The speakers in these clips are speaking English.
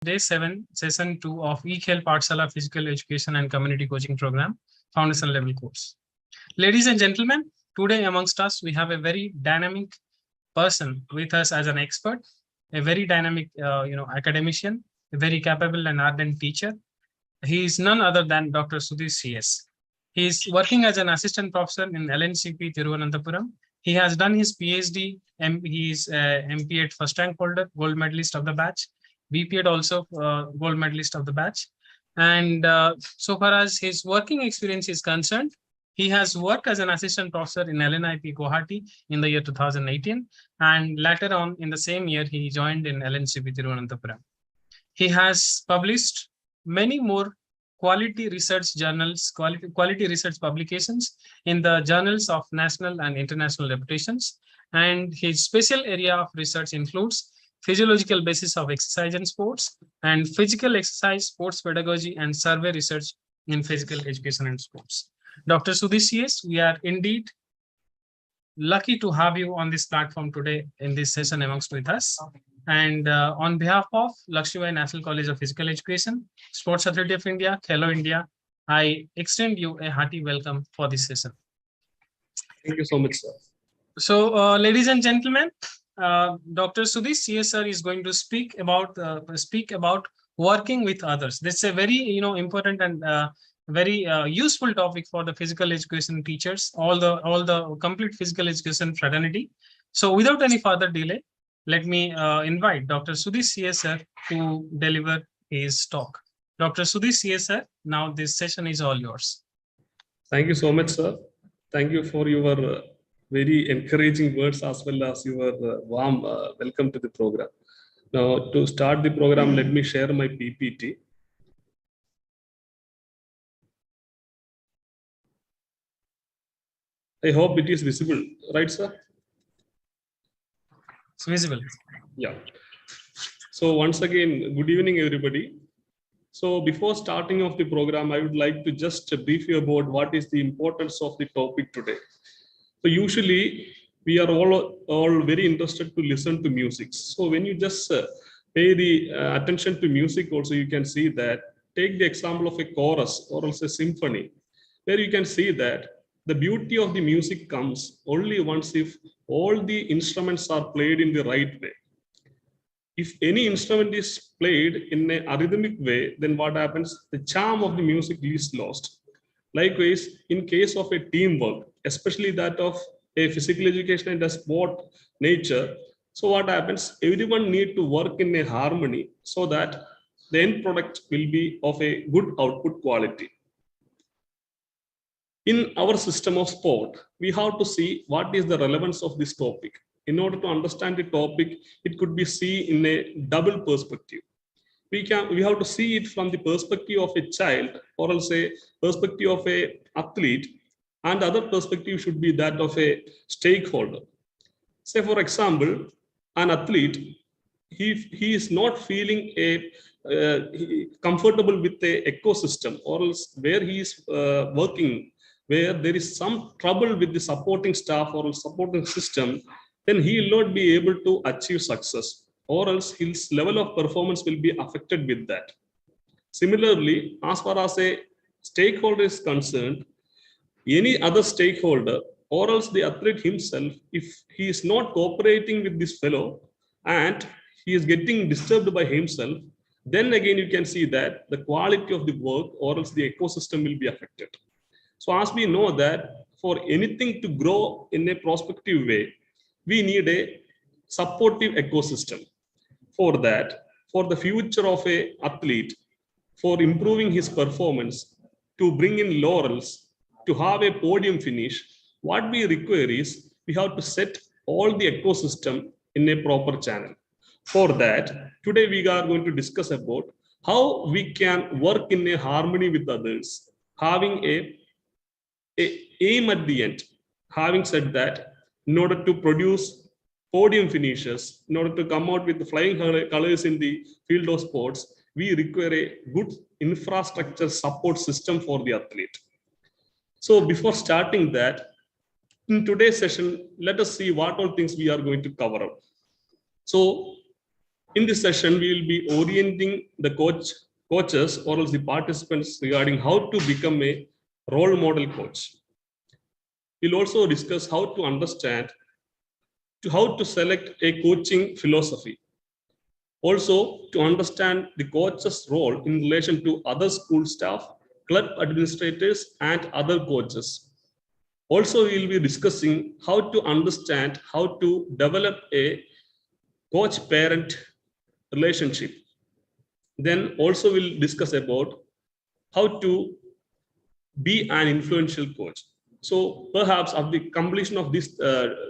Day 7, Session 2 of E-Khel Pathshala Physical Education and Community Coaching Program, Foundation Level Course. Ladies and gentlemen, today amongst us, we have a very dynamic person with us as an expert, a very dynamic academician, a very capable and ardent teacher. He is none other than Dr. Sudhir CS. He is working as an assistant professor in LNCP Thiruvananthapuram. He has done his PhD. He is MP8 first rank holder, gold medalist of the batch. BPed also gold medalist of the batch. And so far as his working experience is concerned, he has worked as an assistant professor in LNIP Guwahati in the year 2018. And later on in the same year, he joined in LNCP Thiruvananthapuram. He has published many more quality research journals, quality research publications in the journals of national and international reputations. And his special area of research includes physiological basis of exercise and sports, and physical exercise, sports pedagogy, and survey research in physical education and sports. Dr. Sudhir CS, we are indeed lucky to have you on this platform today in this session amongst with us. And on behalf of Lakshmi National College of Physical Education, Sports Authority of India, Hello India, I extend you a hearty welcome for this session. Thank you so much, sir. So, ladies and gentlemen, Dr. Sudhir CS sir is going to speak about working with others. That's a very important and very useful topic for the physical education teachers, all the complete physical education fraternity. So, without any further delay, let me invite Dr. Sudhir CS sir to deliver his talk. Dr. Sudhir CS sir, now this session is all yours. Thank you so much, sir. Thank you for your very encouraging words as well as your warm welcome to the program. Now, to start the program, let me share my PPT. I hope it is visible, right, sir? It's visible. Yeah. So once again, good evening, everybody. So before starting off the program, I would like to just brief you about what is the importance of the topic today. So usually we are all very interested to listen to music. So when you just pay the attention to music also, you can see that, take the example of a chorus or also a symphony, where you can see that the beauty of the music comes only once if all the instruments are played in the right way. If any instrument is played in a arrhythmic way, then what happens? The charm of the music is lost. Likewise, in case of a teamwork, especially that of a physical education and a sport nature, so what happens? Everyone need to work in a harmony so that the end product will be of a good output quality. In our system of sport, we have to see what is the relevance of this topic. In order to understand the topic, it could be seen in a double perspective. We have to see it from the perspective of a child, or else a perspective of an athlete, and the other perspective should be that of a stakeholder. Say, for example, an athlete, he is not feeling comfortable with the ecosystem, or else where he is working, where there is some trouble with the supporting staff or supporting system, then he will not be able to achieve success, or else his level of performance will be affected with that. Similarly, as far as a stakeholder is concerned, any other stakeholder or else the athlete himself, if he is not cooperating with this fellow and he is getting disturbed by himself, then again you can see that the quality of the work or else the ecosystem will be affected. So as we know that for anything to grow in a prospective way, we need a supportive ecosystem. For that, for the future of an athlete, for improving his performance, to bring in laurels, to have a podium finish, what we require is we have to set all the ecosystem in a proper channel. For that, today we are going to discuss about how we can work in a harmony with others, having a aim at the end. Having said that, in order to produce podium finishes, in order to come out with the flying colors in the field of sports, we require a good infrastructure support system for the athlete. So before starting that, in today's session, let us see what all things we are going to cover up. So In this session, we will be orienting the coaches or else the participants regarding how to become a role model coach. We'll also discuss how to understand how to select a coaching philosophy. Also, to understand the coach's role in relation to other school staff, club administrators, and other coaches. Also, we will be discussing how to understand how to develop a coach-parent relationship. Then also we'll discuss about how to be an influential coach. So perhaps at the completion of this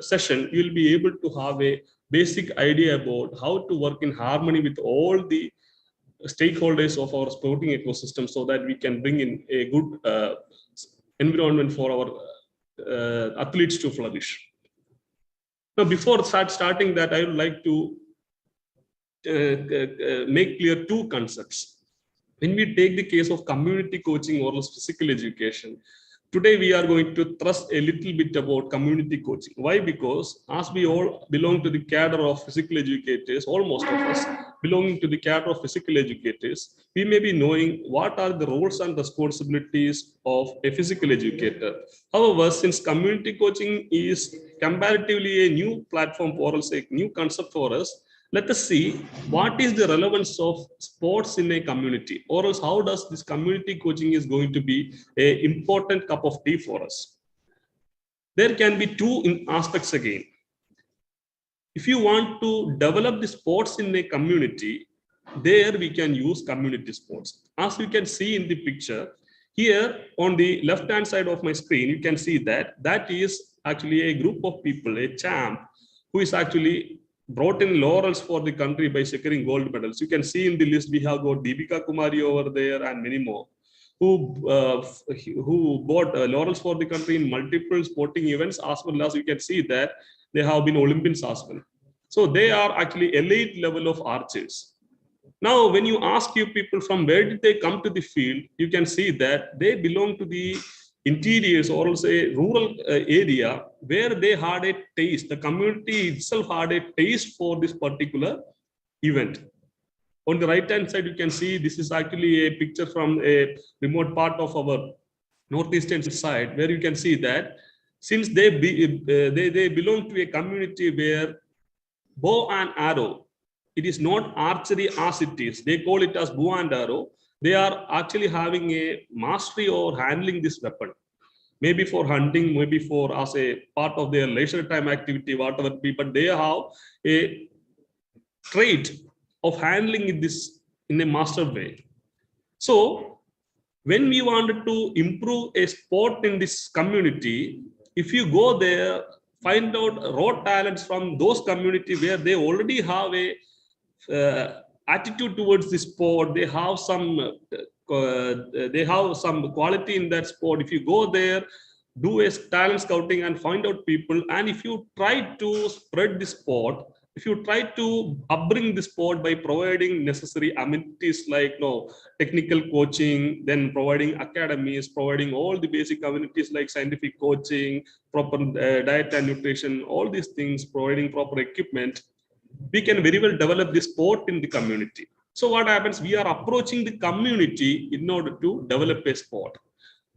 session, you'll be able to have a basic idea about how to work in harmony with all the stakeholders of our sporting ecosystem so that we can bring in a good environment for our athletes to flourish. Now, before starting that, I would like to make clear two concepts. When we take the case of community coaching or physical education, today we are going to thrust a little bit about community coaching. Why? Because as we all belong to the cadre of physical educators, almost of us belonging to the cadre of physical educators, we may be knowing what are the roles and responsibilities of a physical educator. However, since community coaching is comparatively a new platform for us, a new concept for us, let us see what is the relevance of sports in a community, or else how does this community coaching is going to be an important cup of tea for us. There can be two aspects again. If you want to develop the sports in a community, there we can use community sports. As you can see in the picture, here on the left hand side of my screen, you can see that is actually a group of people, a champ, who is actually brought in laurels for the country by securing gold medals. You can see in the list we have got Deepika Kumari over there and many more who bought laurels for the country in multiple sporting events, as well as you can see that they have been Olympians as well. So they are actually elite level of archers. Now, when you ask you people from where did they come to the field, you can see that they belong to the interiors or also a rural area where they had a taste. The community itself had a taste for this particular event. On the right hand side, you can see this is actually a picture from a remote part of our northeastern side, where you can see that since they belong to a community where bow and arrow, it is not archery as it is. They call it as bow and arrow. They are actually having a mastery or handling this weapon, maybe for hunting, maybe for as a part of their leisure time activity, whatever it be, but they have a trait of handling this in a master way. So when we wanted to improve a sport in this community, if you go there, find out raw talents from those community where they already have a attitude towards the sport, they have some quality in that sport. If you go there, do a talent scouting and find out people, and if you try to spread the sport, if you try to upbring the sport by providing necessary amenities like technical coaching, then providing academies, providing all the basic amenities like scientific coaching, proper diet and nutrition, all these things, providing proper equipment, we can very well develop this sport in the community. So what happens? We are approaching the community in order to develop a sport.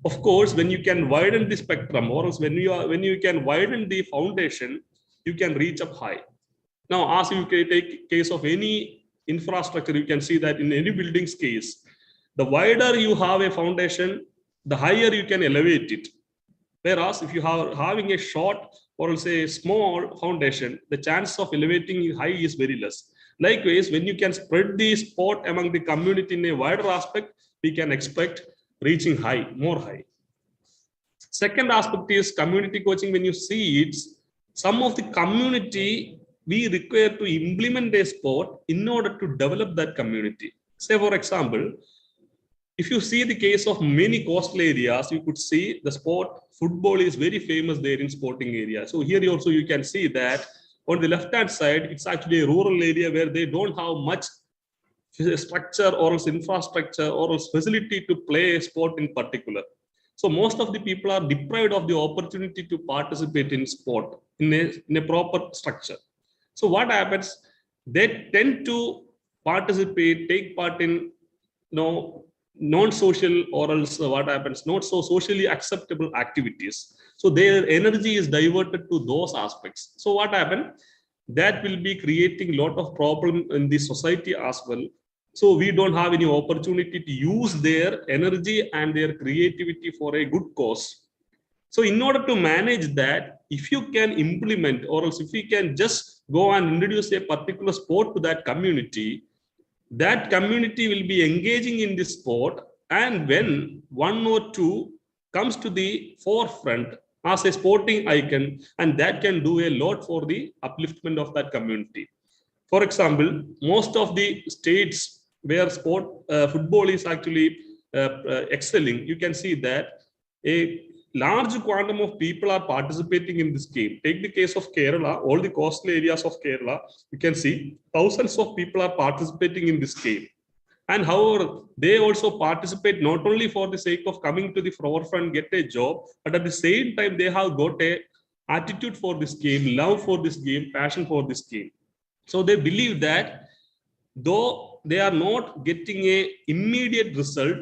Of course, when you can widen the spectrum, or else when you can widen the foundation, you can reach up high. Now, as you take case of any infrastructure, you can see that in any building's case, the wider you have a foundation, the higher you can elevate it. Whereas if you are having a short or say small foundation, the chance of elevating high is very less. Likewise, when you can spread the sport among the community in a wider aspect, we can expect reaching high, more high. Second aspect is community coaching. When you see it, some of the community we require to implement a sport in order to develop that community. Say, for example, if you see the case of many coastal areas, you could see the sport football is very famous there in sporting area. So here also you can see that on the left hand side, it's actually a rural area where they don't have much structure or else infrastructure or else facility to play a sport in particular. So most of the people are deprived of the opportunity to participate in sport in a proper structure. So what happens? they tend to participate, take part in non-social or else what happens, not so socially acceptable activities. So their energy is diverted to those aspects. So what happened? That will be creating a lot of problem in the society as well. So we don't have any opportunity to use their energy and their creativity for a good cause. So in order to manage that, if you can implement or else if you can just go and introduce a particular sport to that community will be engaging in this sport, and when one or two comes to the forefront as a sporting icon, and that can do a lot for the upliftment of that community. For example, most of the states where football is actually excelling, you can see that a large quantum of people are participating in this game. Take the case of Kerala, all the coastal areas of Kerala, you can see thousands of people are participating in this game. And however, they also participate not only for the sake of coming to the forefront, get a job, but at the same time, they have got a attitude for this game, love for this game, passion for this game. So they believe that though they are not getting a immediate result,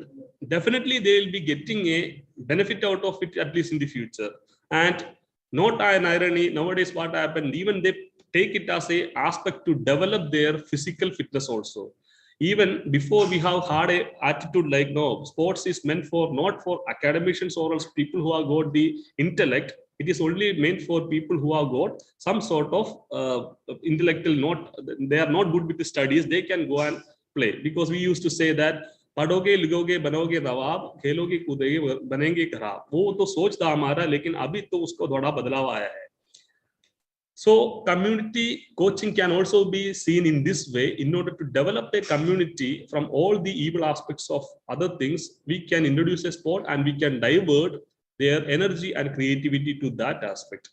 definitely they will be getting a benefit out of it, at least in the future. And not an irony, nowadays what happened, even they take it as a aspect to develop their physical fitness also. Even before, we have had a attitude like, no, sports is meant for not for academicians or else people who have got the intellect. It is only meant for people who have got some sort of intellectual, not, they are not good with the studies, they can go and play. Because we used to say that पढ़ोगे लिखोगे बनोगे नवाब, खेलोगे कूदोगे बनेंगे खराब. वो तो सोच था हमारा, लेकिन अभी तो उसको थोड़ा बदलाव आया है. So community coaching can also be seen in this way. In order to develop a community from all the evil aspects of other things, we can introduce a sport and we can divert their energy and creativity to that aspect.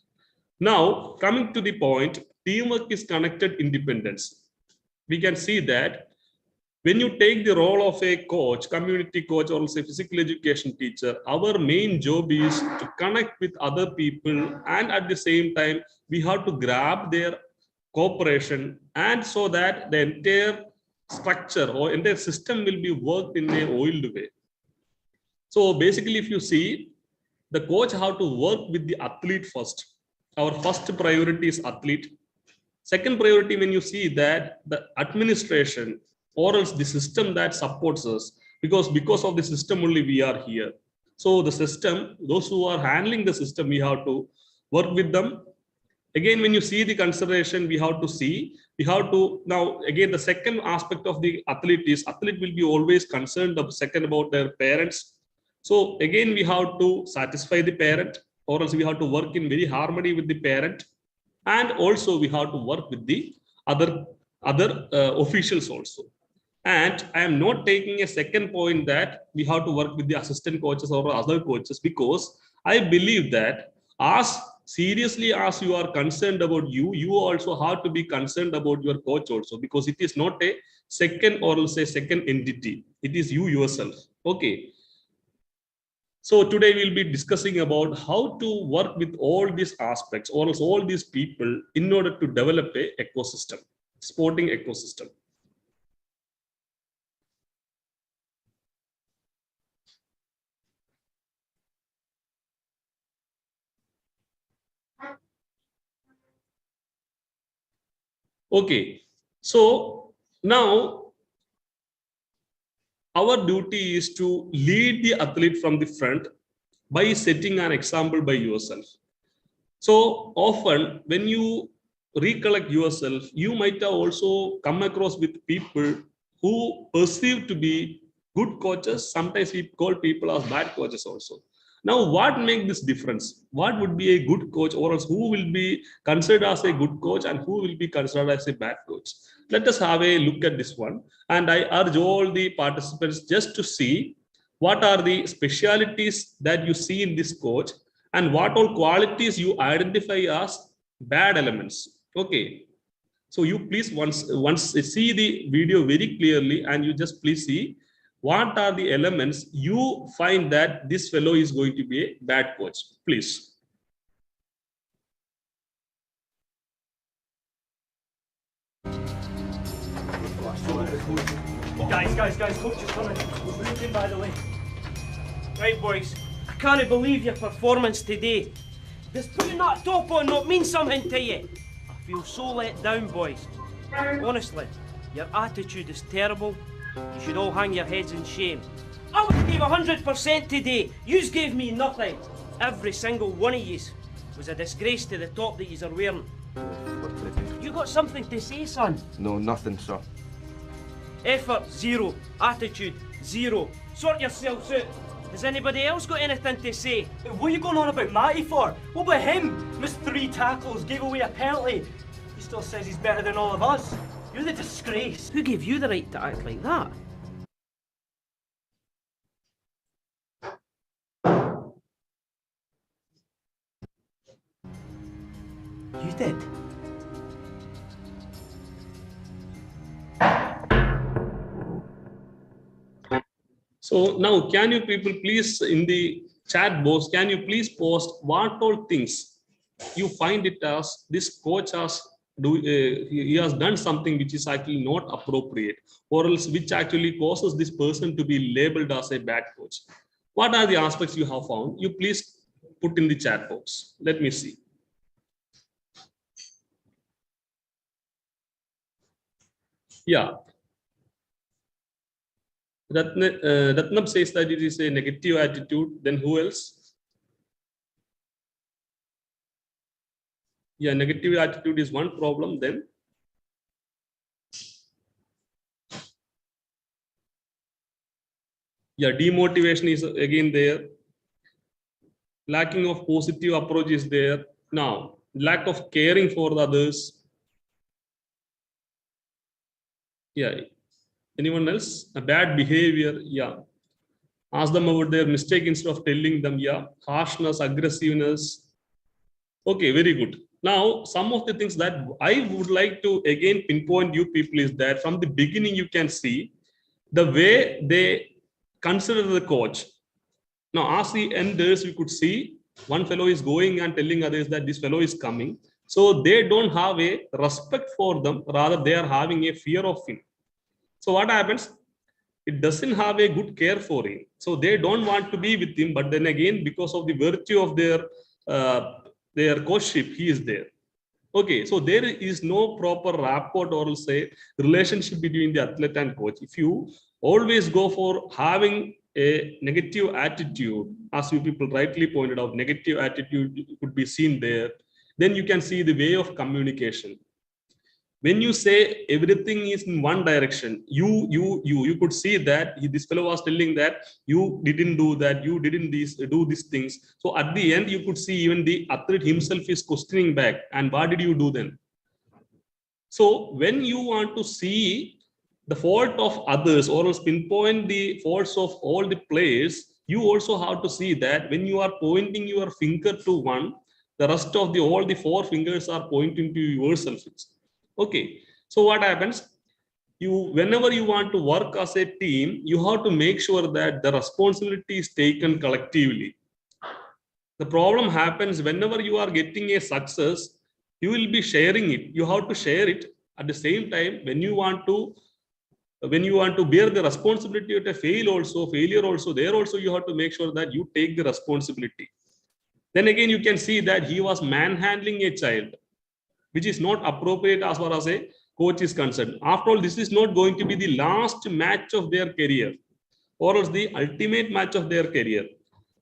Now, coming to the point, teamwork is connected independence. We can see that when you take the role of a coach, community coach, or say physical education teacher, our main job is to connect with other people, and at the same time, we have to grab their cooperation, and so that the entire structure or entire system will be worked in a oiled way. So basically, if you see, the coach have to work with the athlete first. Our first priority is athlete. Second priority, when you see that the administration or else the system that supports us, because of the system only we are here. So the system, those who are handling the system, we have to work with them. Again, when you see the consideration, we have to now again the second aspect of the athlete is athlete will be always concerned of second about their parents. So again, we have to satisfy the parent, or else we have to work in very harmony with the parent, and also we have to work with the other officials also. And I am not taking a second point that we have to work with the assistant coaches or other coaches, because I believe that as seriously as you are concerned about you also have to be concerned about your coach also, because it is not a second or say second entity, it is you yourself. Okay. So today we'll be discussing about how to work with all these aspects or all these people in order to develop a ecosystem, sporting ecosystem. Okay, so now our duty is to lead the athlete from the front by setting an example by yourself. So often when you recollect yourself, you might have also come across with people who perceive to be good coaches. Sometimes we call people as bad coaches also. Now, what makes this difference? What would be a good coach, or else who will be considered as a good coach and who will be considered as a bad coach? Let us have a look at this one. And I urge all the participants just to see what are the specialities that you see in this coach and what all qualities you identify as bad elements. Okay. So you please once see the video very clearly, and you just please see what are the elements you find that this fellow is going to be a bad coach, please. Guys, coach is coming. We're looking, by the way. Right, boys. I can't believe your performance today. Does putting that top on not mean something to you? I feel so let down, boys. Honestly, your attitude is terrible. You should all hang your heads in shame. I would have gave 100% today. Yous gave me nothing. Every single one of yous was a disgrace to the top that yous are wearing. You got something to say, son? No, nothing, sir. Effort, zero. Attitude, zero. Sort yourselves out. Has anybody else got anything to say? What are you going on about Matty for? What about him? Missed 3 tackles, gave away a penalty. He still says he's better than all of us. You're the disgrace. Who gave you the right to act like that? You did. So now, can you people please in the chat box, can you please post what all things you find it as this coach has he has done something which is actually not appropriate, or else which actually causes this person to be labeled as a bad coach. What are the aspects you have found? You please put in the chat box. Let me see. Yeah. Ratnam says that it is a negative attitude. Then who else? Yeah, negative attitude is one problem. Then yeah, demotivation is again there. Lacking of positive approach is there. Now, lack of caring for the others. Yeah. Anyone else? A bad behavior. Yeah. Ask them about their mistake instead of telling them. Yeah. Harshness, aggressiveness. Okay, very good. Now, some of the things that I would like to again pinpoint you people is that from the beginning you can see the way they consider the coach. Now, as the enders, we could see one fellow is going and telling others that this fellow is coming. So they don't have a respect for them. Rather, they are having a fear of him. So what happens? It doesn't have a good care for him. So they don't want to be with him. But then again, because of the virtue of their coachship, he is there. Okay, so there is no proper rapport or say relationship between the athlete and coach. If you always go for having a negative attitude, as you people rightly pointed out, negative attitude could be seen there, then you can see the way of communication. When you say everything is in one direction, you could see that this fellow was telling that you didn't do that, you didn't do these things. So at the end, you could see even the athlete himself is questioning back. And what did you do then? So when you want to see the fault of others or else pinpoint the faults of all the players, you also have to see that when you are pointing your finger to one, the rest of all the 4 fingers are pointing to yourself. Okay, so what happens? Whenever you want to work as a team, you have to make sure that the responsibility is taken collectively. The problem happens whenever you are getting a success, you will be sharing it. You have to share it. At the same time, when you want to bear the responsibility of a failure also, there also you have to make sure that you take the responsibility. Then again, you can see that he was manhandling a child, which is not appropriate as far as a coach is concerned. After all, this is not going to be the last match of their career or else the ultimate match of their career.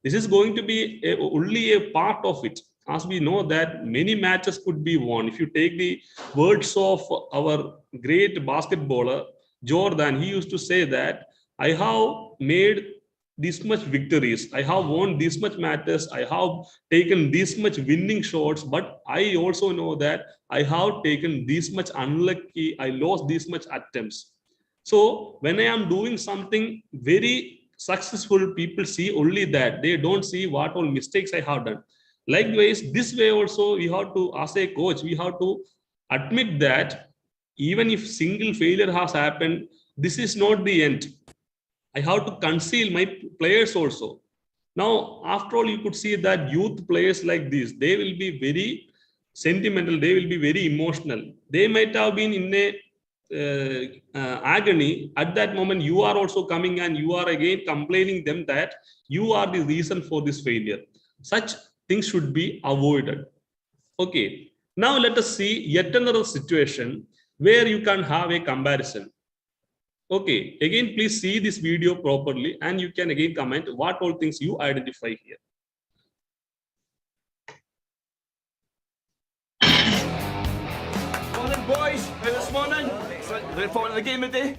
This is going to be only a part of it. As we know that many matches could be won. If you take the words of our great basketballer, Jordan, he used to say that I have made this much victories, I have won this much matches, I have taken this much winning shots, but I also know that I have taken this much unlucky, I lost this much attempts. So when I am doing something very successful, people see only that. They don't see what all mistakes I have done. Likewise, this way also we have to, as a coach, we have to admit that even if single failure has happened, this is not the end. I have to conceal my players also. Now, after all, you could see that youth players like this, they will be very sentimental, they will be very emotional. They might have been in a agony, at that moment you are also coming and you are again complaining them that you are the reason for this failure. Such things should be avoided. Okay, now let us see yet another situation where you can have a comparison. Okay, again please see this video properly and you can again comment what all things you identify here. Morning, boys. How this morning? Excellent. Looking forward to the game today?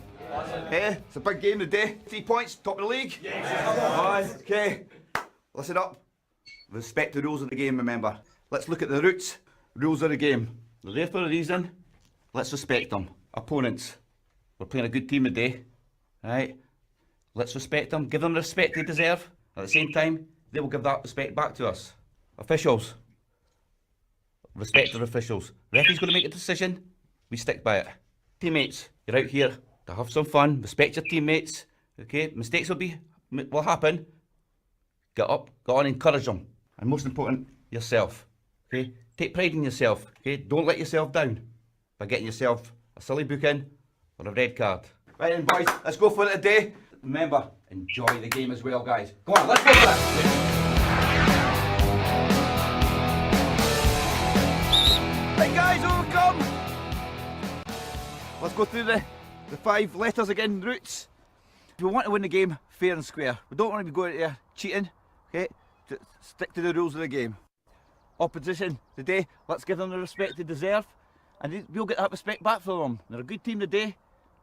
Hey, it's a big game today. 3 points, top of the league. Yes. Okay. Listen up. Respect the rules of the game, remember. Let's look at the roots, rules of the game. They're there for a reason. Let's respect them. Opponents. We're playing a good team today. Right? Let's respect them. Give them the respect they deserve. At the same time, they will give that respect back to us. Officials. Respect our officials. Referee's going to make a decision. We stick by it. Teammates, you're out here to have some fun. Respect your teammates. Okay, mistakes will happen. Get up, go on, encourage them. And most important, yourself. Okay, take pride in yourself. Okay, don't let yourself down by getting yourself a silly booking or a red card. Right then, boys, let's go for it today. Remember, enjoy the game as well, guys. Come on, let's go for it. Right guys, overcome. Let's go through the 5 letters again, roots. We want to win the game fair and square. We don't want to be going there cheating, okay? Stick to the rules of the game. Opposition today, let's give them the respect they deserve and we'll get that respect back from them. They're a good team today,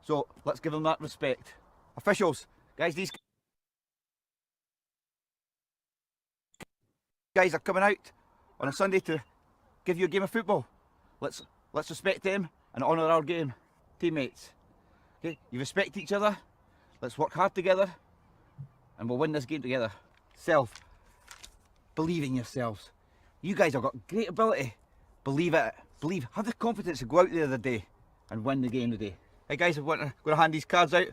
so let's give them that respect. Officials, guys, these guys are coming out on a Sunday to give you a game of football. Let's respect them and honour our game. Teammates, okay, you respect each other, let's work hard together and we'll win this game together. Self, believe in yourselves. You guys have got great ability. Believe it. Believe. Have the confidence to go out there today and win the game today. Hey guys, I'm going to hand these cards out.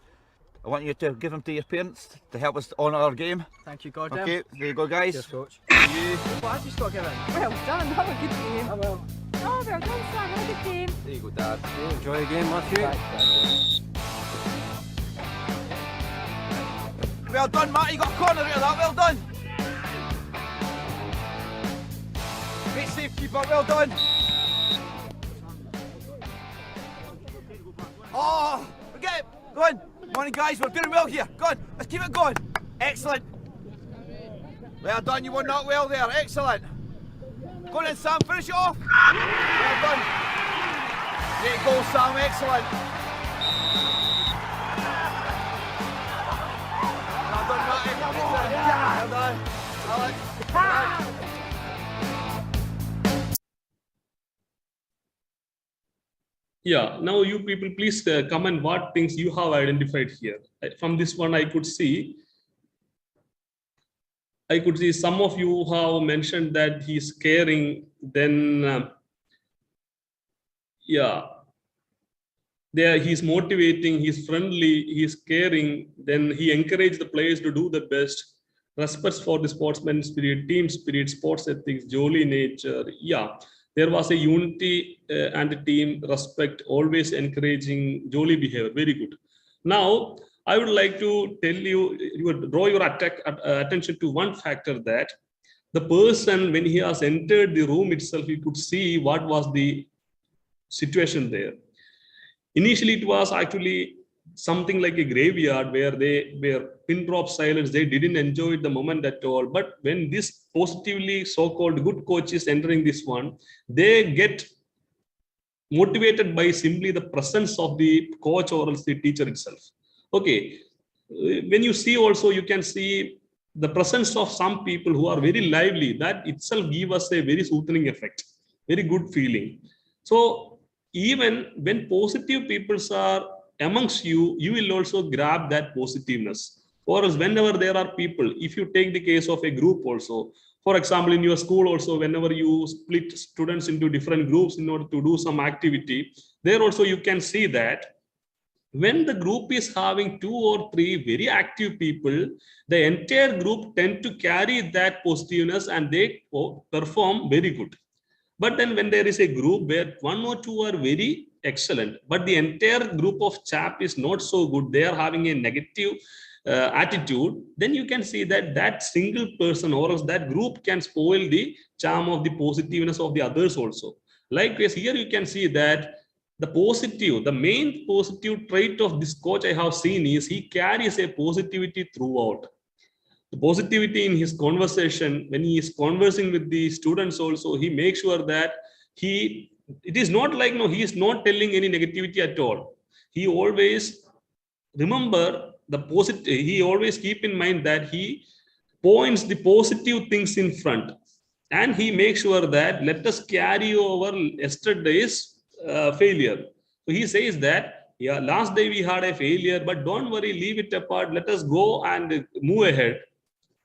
I want you to give them to your parents to help us honour our game. Thank you, Gordon. Okay, there you go, guys. Cheers, coach. You. What have you got given? Well done, have a good game. Oh, well. Oh, well done, son, have a good game. There you go, Dad. Enjoy the game, Matthew. Well done, Matt. You got a corner out of that. Well done. Great save, keeper. Well done. Oh, forget it. Go on. Morning, guys. We're doing well here. Go on. Let's keep it going. Excellent. Well done. You won that well there. Excellent. Go on in, Sam. Finish it off. Well done. Great goal, Sam. Excellent. Well done, Matty. Well done. Alex. Right. Yeah, now you people please comment what things you have identified here. From this one I could see some of you have mentioned that he's caring, then there he's motivating, he's friendly, he's caring, then he encouraged the players to do the best, respects for the sportsman spirit, team spirit, sports ethics, jolly nature. Yeah, there was a unity and the team respect, always encouraging jolly behavior. Very good. Now I would like to tell you, draw your attention to one factor, that the person, when he has entered the room itself, you could see what was the situation there. Initially, it was actually something like a graveyard where they were pin drop silence. They didn't enjoy the moment at all. But when this positively so-called good coach is entering this one, they get motivated by simply the presence of the coach or else the teacher itself. Okay, when you see also, you can see the presence of some people who are very lively. That itself gives us a very soothing effect, very good feeling. So even when positive people are amongst you, you will also grab that positiveness. Or else whenever there are people, if you take the case of a group also, for example, in your school also, whenever you split students into different groups in order to do some activity, there also you can see that when the group is having 2 or 3 very active people, the entire group tend to carry that positiveness and they perform very good. But then when there is a group where 1 or 2 are very excellent, but the entire group of chap is not so good. They are having a negative attitude. Then you can see that that single person or else that group can spoil the charm of the positiveness of the others also. Likewise, here you can see that the main positive trait of this coach I have seen is he carries a positivity throughout. The positivity in his conversation, when he is conversing with the students also, he makes sure that it is not like, no, he is not telling any negativity at all. He always remember the positive, he always keep in mind that he points the positive things in front, and he makes sure that let us carry over yesterday's failure. So he says that, yeah, last day we had a failure, but don't worry, leave it apart. Let us go and move ahead.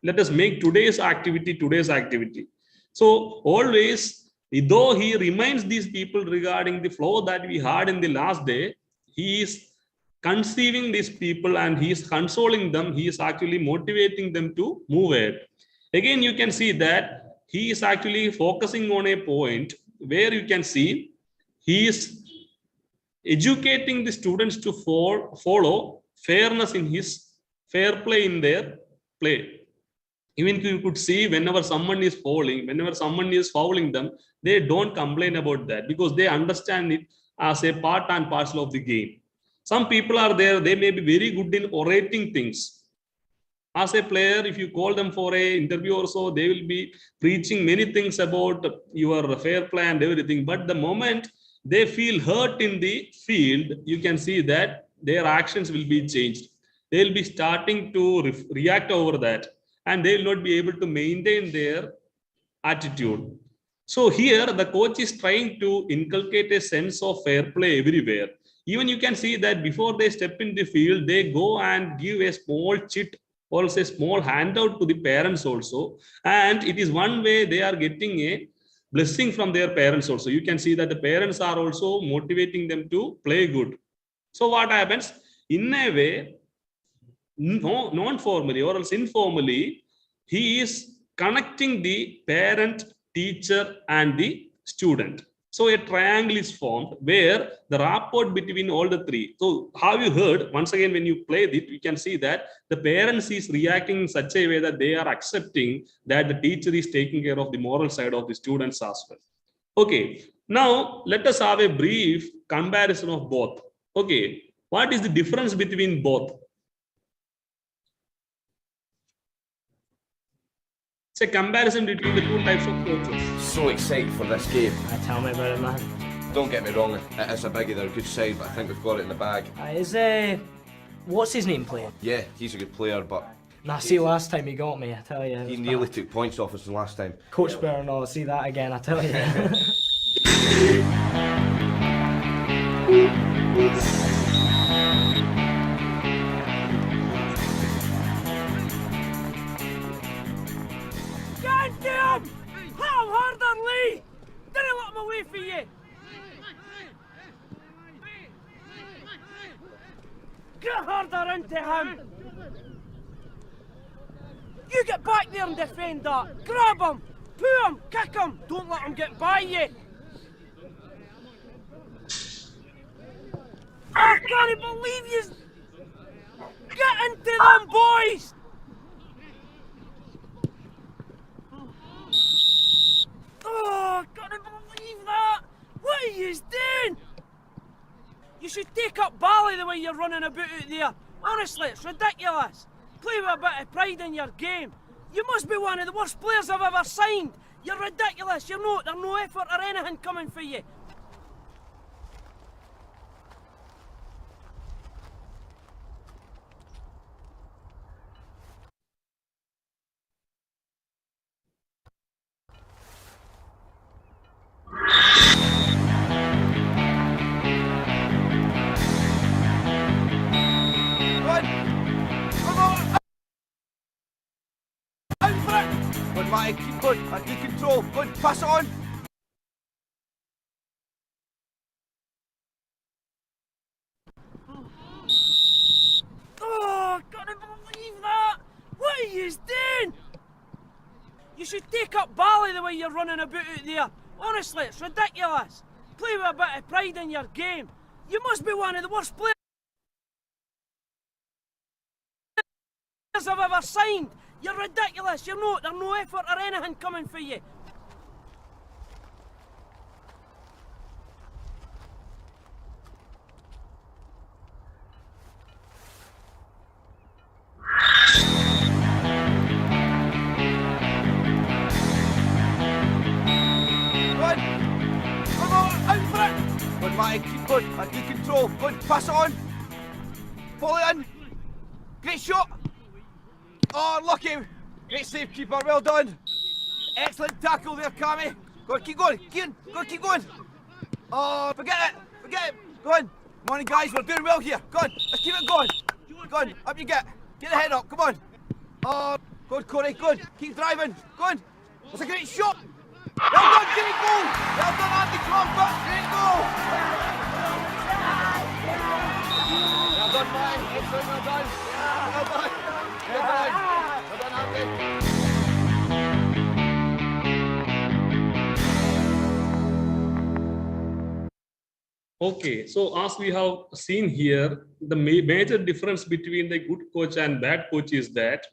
Let us make today's activity. So always, though he reminds these people regarding the flow that we had in the last day, he is conceiving these people and he is consoling them. He is actually motivating them to move ahead. Again, you can see that he is actually focusing on a point where you can see he is educating the students to follow fairness in his fair play in their play. Even you could see whenever someone is fouling them, they don't complain about that because they understand it as a part and parcel of the game. Some people are there, they may be very good in orating things. As a player, if you call them for a interview or so, they will be preaching many things about your fair play and everything. But the moment they feel hurt in the field, you can see that their actions will be changed. They will be starting to react over that, and they will not be able to maintain their attitude. So here the coach is trying to inculcate a sense of fair play everywhere. Even you can see that before they step in the field, they go and give a small chit or a small handout to the parents also. And it is one way they are getting a blessing from their parents also. You can see that the parents are also motivating them to play good. So what happens? In a way, non-formally or else informally, he is connecting the parent, teacher, and the student. So a triangle is formed where the rapport between all the three. So have you heard, once again, when you play it, you can see that the parents is reacting in such a way that they are accepting that the teacher is taking care of the moral side of the students as well. Okay, now let us have a brief comparison of both. Okay, what is the difference between both? It's a comparison between the two types of coaches. So excited for this game. Tell me about it, man. Don't get me wrong, it is a biggie, they're a good side, but I think we've got it in the bag. What's his name playing? Yeah, he's a good player, but Nah, see, last time he got me, I tell you. he nearly took points off us the last time. Coach better not see that again, I tell you. Get him! Hit him harder, Lee! Didn't let him away for you! Get harder into him! You get back there and defend that! Grab him! Pull him! Kick him! Don't let him get by you! I can't believe you! Get into them, boys! Oh, I can't believe that! What are you doing? You should take up Bally the way you're running about out there. Honestly, it's ridiculous. Play with a bit of pride in your game. You must be one of the worst players I've ever signed. You're ridiculous. There's no effort or anything coming for you. Good, Matty, keep good, and keep control. Good, pass it on. Oh, I can't believe that! What are you doing? You should take up Bally the way you're running about out there. Honestly, it's ridiculous. Play with a bit of pride in your game. You must be one of the worst players I've ever signed. You're ridiculous. You're not. There's no effort or anything coming for you. Good. Come on, out for it. Good, Matty, keep going. Matty, control. Good, pass it on. Pull it in. Great shot. Oh, lucky. Great save, keeper. Well done. Excellent tackle there, Cammy. Go on, keep going. Kieran, go on, keep going. Oh, forget it. Forget it. Go on. Morning, guys. We're doing well here. Go on. Let's keep it going. Go on. Up you get. Get the head up. Come on. Oh, good, Corey. Good. Keep driving. Go on. That's a great shot. Well done, Jimmy. Goal. Well done, Andy. Come on, back. Great goal. Well done, Mike. Excellent. Well done. Well done. Well done. Well done, Andy. Okay, so as we have seen here, the major difference between the good coach and bad coach is that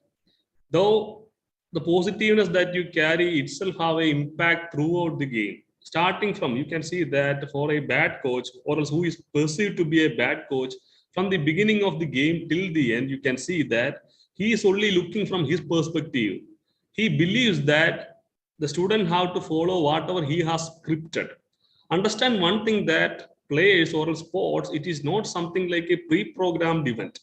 though the positiveness that you carry itself have an impact throughout the game. Starting from, you can see that for a bad coach or else who is perceived to be a bad coach, from the beginning of the game till the end, you can see that he is only looking from his perspective. He believes that the student have to follow whatever he has scripted. Understand one thing, that players or sports, it is not something like a pre-programmed event.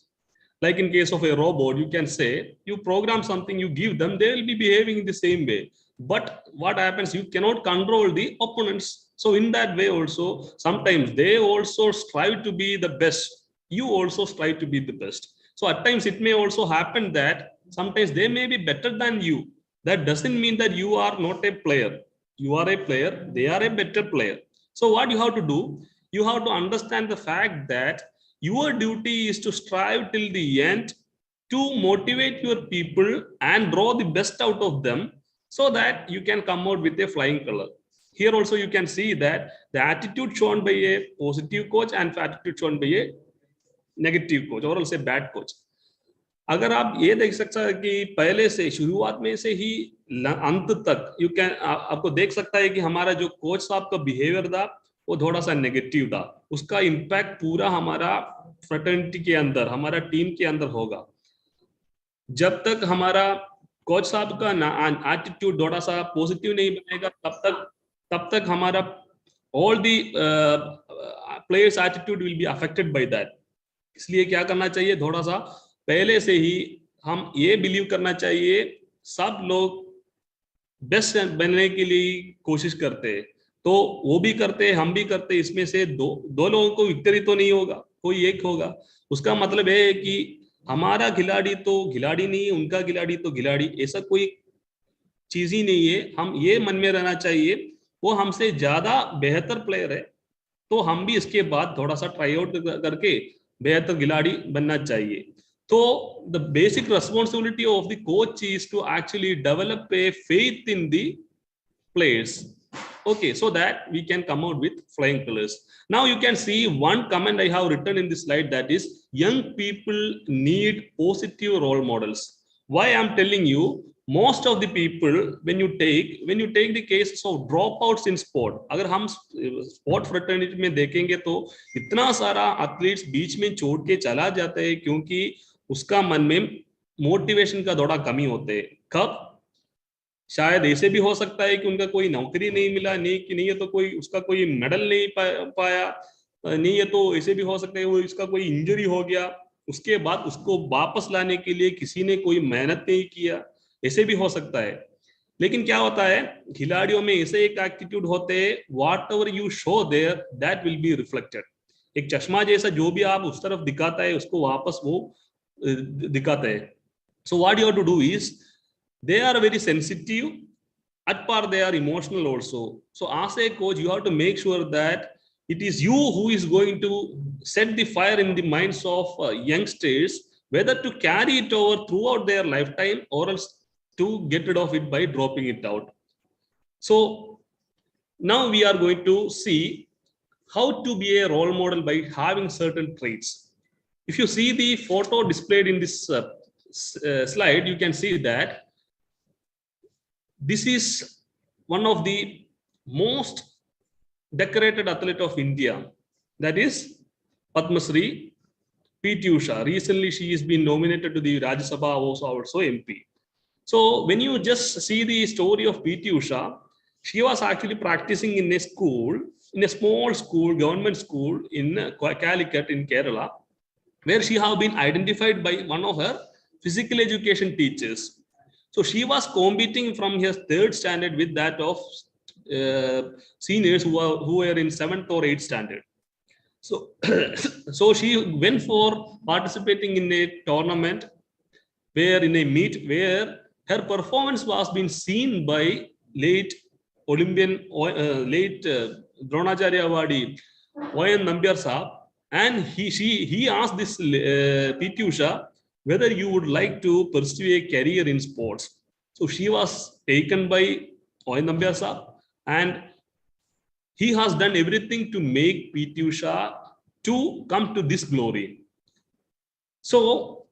Like in case of a robot, you can say, you program something, you give them, they will be behaving in the same way. But what happens, you cannot control the opponents. So in that way also, sometimes they also strive to be the best. You also strive to be the best. So at times it may also happen that sometimes they may be better than you. That doesn't mean that you are not a player. You are a player, they are a better player. So what you have to do, you have to understand the fact that your duty is to strive till the end to motivate your people and draw the best out of them so that you can come out with a flying color. Here also you can see that the attitude shown by a positive coach and attitude shown by a negative coach or also a bad coach. अगर आप ये देख सकते हैं कि पहले से शुरुआत में से ही अंत तक यू कैन आपको देख सकता है कि हमारा जो कोच साहब का बिहेवियर था वो थोड़ा सा नेगेटिव था, उसका इम्पैक्ट पूरा हमारा फ्रेटर्निटी के अंदर, हमारा टीम के अंदर होगा. जब तक हमारा कोच साहब का एटीट्यूड थोड़ा सा पॉजिटिव नहीं बनेगा तब तक हमारा all the players attitude will be affected by that. इसलिए क्या करना चाहिए, थोड़ा सा पहले से ही हम ये बिलीव करना चाहिए सब लोग बेस्ट बनने के लिए कोशिश करते हैं, तो वो भी करते हैं, हम भी करते हैं. इसमें से दो लोगों को विक्ट्री तो नहीं होगा, कोई एक होगा. उसका मतलब है कि हमारा खिलाड़ी तो खिलाड़ी नहीं है, उनका खिलाड़ी तो खिलाड़ी, ऐसा कोई चीज ही नहीं है. हम ये मन में रहना चाहिए वो हमसे ज्यादा बेहतर प्लेयर है तो हम भी इसके बाद थोड़ा सा ट्राई आउट करके बेहतर खिलाड़ी बनना चाहिए. So the basic responsibility of the coach is to actually develop a faith in the players. Okay, so that we can come out with flying colors. Now you can see one comment I have written in this slide, that is young people need positive role models. Why I'm telling you, most of the people when you take the cases of dropouts in sport, अगर हम sport fraternity में देखेंगे तो इतना सारा athletes बीच में छोड़ के चला जाता है क्योंकि उसका मन में मोटिवेशन का थोड़ा कमी होते हैं. कब, शायद ऐसे भी हो सकता है कि उनका कोई नौकरी नहीं मिला, नहीं है तो कोई उसका कोई मेडल नहीं पाया, नहीं है तो ऐसे भी हो सकता है वो इसका कोई इंजरी हो गया, उसके बाद उसको वापस लाने के लिए किसी ने कोई मेहनत नहीं किया, ऐसे भी हो सकता है. लेकिन क्या होता है, खिलाड़ियों में ऐसे एक एटीट्यूड होते हैं, what ever you show their that will be reflected. एक चश्मा जैसा जो भी आप उस तरफ दिखाता है उसको वापस वो दिखाते हैं. So what you have to do is, they are very sensitive, at par they are emotional also. So as a coach you have to make sure that it is you who is going to set the fire in the minds of youngsters, whether to carry it over throughout their lifetime or else to get rid of it by dropping it out. So now we are going to see how to be a role model by having certain traits. If you see the photo displayed in this slide, you can see that this is one of the most decorated athlete of India, that is Padma Shri P.T. Usha. Recently, she has been nominated to the Rajya Sabha, also MP. So when you just see the story of P.T. Usha, she was actually practicing in a school, in a small school, government school in Calicut in Kerala, where she have been identified by one of her physical education teachers. So she was competing from her third standard with that of seniors who were in 7th or 8th standard. So, so she went for participating in a tournament where in a meet where her performance was being seen by late Olympian, late Dronacharya Awadi, O.N. Nambiar Saab, and he asked this P.T. Usha whether you would like to pursue a career in sports. So she was taken by O.N. Nambiar Saab, and he has done everything to make P.T. Usha to come to this glory. So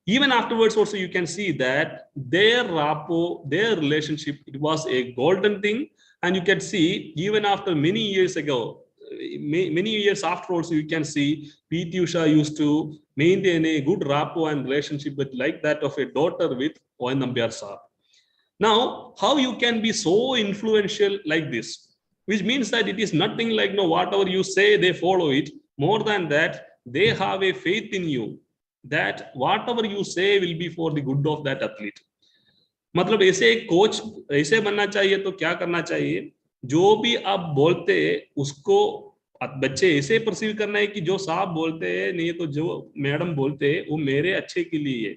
even afterwards also you can see that their rapport, their relationship, it was a golden thing. And you can see even after many years ago, many years after also you can see P.T. Usha used to maintain a good rapport and relationship with like that of a daughter with O.N. Nambiar Saab. Now, how you can be so influential like this, which means that it is nothing like no whatever you say, they follow it. More than that, they have a faith in you that whatever you say will be for the good of that athlete. मतलब ऐसे एक coach ऐसे बनना चाहिए तो क्या करना चाहिए, जो भी आप बोलते हैं उसको बच्चे ऐसे परसीव करना है कि जो साहब बोलते हैं नहीं तो जो मैडम बोलते हैं वो मेरे अच्छे के लिए है,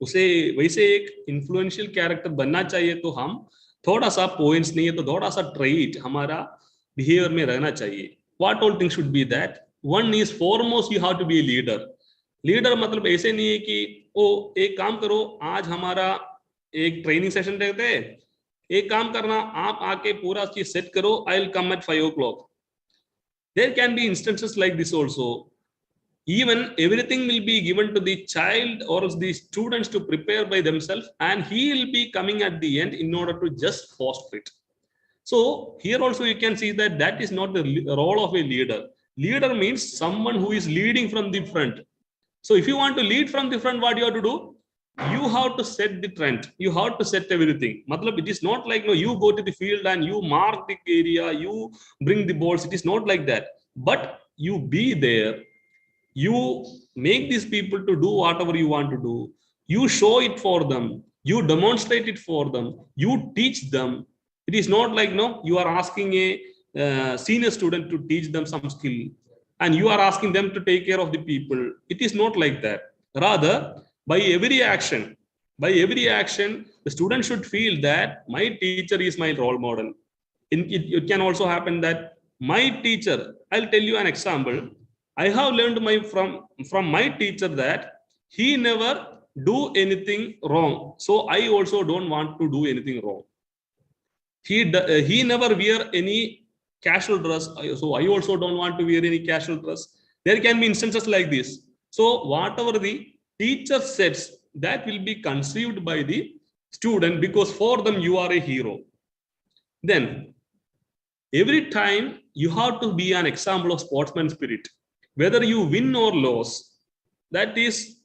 उसे वैसे एक इन्फ्लुएंशियल कैरेक्टर बनना चाहिए. तो हम थोड़ा सा पॉइंट्स नहीं है तो थोड़ा सा ट्रेट हमारा बिहेवियर में रहना चाहिए. What all things should be that. One is foremost you have to be a leader. Leader मतलब ऐसे नहीं है कि ओ एक काम करो, आज हमारा एक ट्रेनिंग सेशन रहते हैं, एक काम करना आप आके पूरा चीज सेट करो, I will come at 5 o'clock. There can be instances like this also. Even everything will be given to the child or the students to prepare by themselves, and he will be coming at the end in order to just foster it. So here also you can see that that is not the role of a leader. Leader means someone who is leading from the front. So if you want to lead from the front, what you have to do? You have to set the trend. You have to set everything. Matlab, it is not like no, you go to the field and you mark the area, you bring the balls. It is not like that. But you be there. You make these people to do whatever you want to do. You show it for them. You demonstrate it for them. You teach them. It is not like no, you are asking a senior student to teach them some skill, and you are asking them to take care of the people. It is not like that. Rather, by every action, the student should feel that my teacher is my role model. It can also happen that my teacher, I'll tell you an example. I have learned from my teacher that he never do anything wrong. So I also don't want to do anything wrong. He never wear any casual dress. So I also don't want to wear any casual dress. There can be instances like this. So whatever the teacher says, that will be conceived by the student, because for them you are a hero. Then every time you have to be an example of sportsman spirit. Whether you win or lose, that is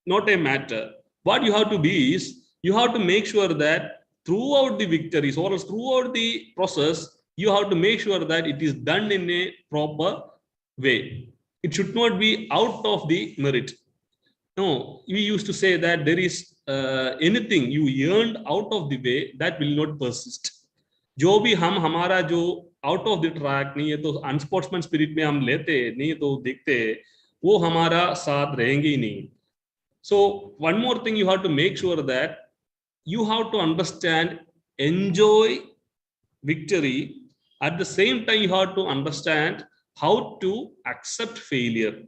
not a matter. What you have to be is, you have to make sure that throughout the victories or throughout the process, you have to make sure that it is done in a proper way. It should not be out of the merit. No, we used to say that there is anything you earned out of the way, that will not persist. जो भी हम हमारा जो out of the track नहीं है तो अनस्पोर्ट्समैन spirit में हम लेते नहीं तो देखते वो हमारा साथ रहेंगे ही नहीं. So one more thing, you have to make sure that you have to understand, enjoy victory. At the same time, you have to understand how to accept failure.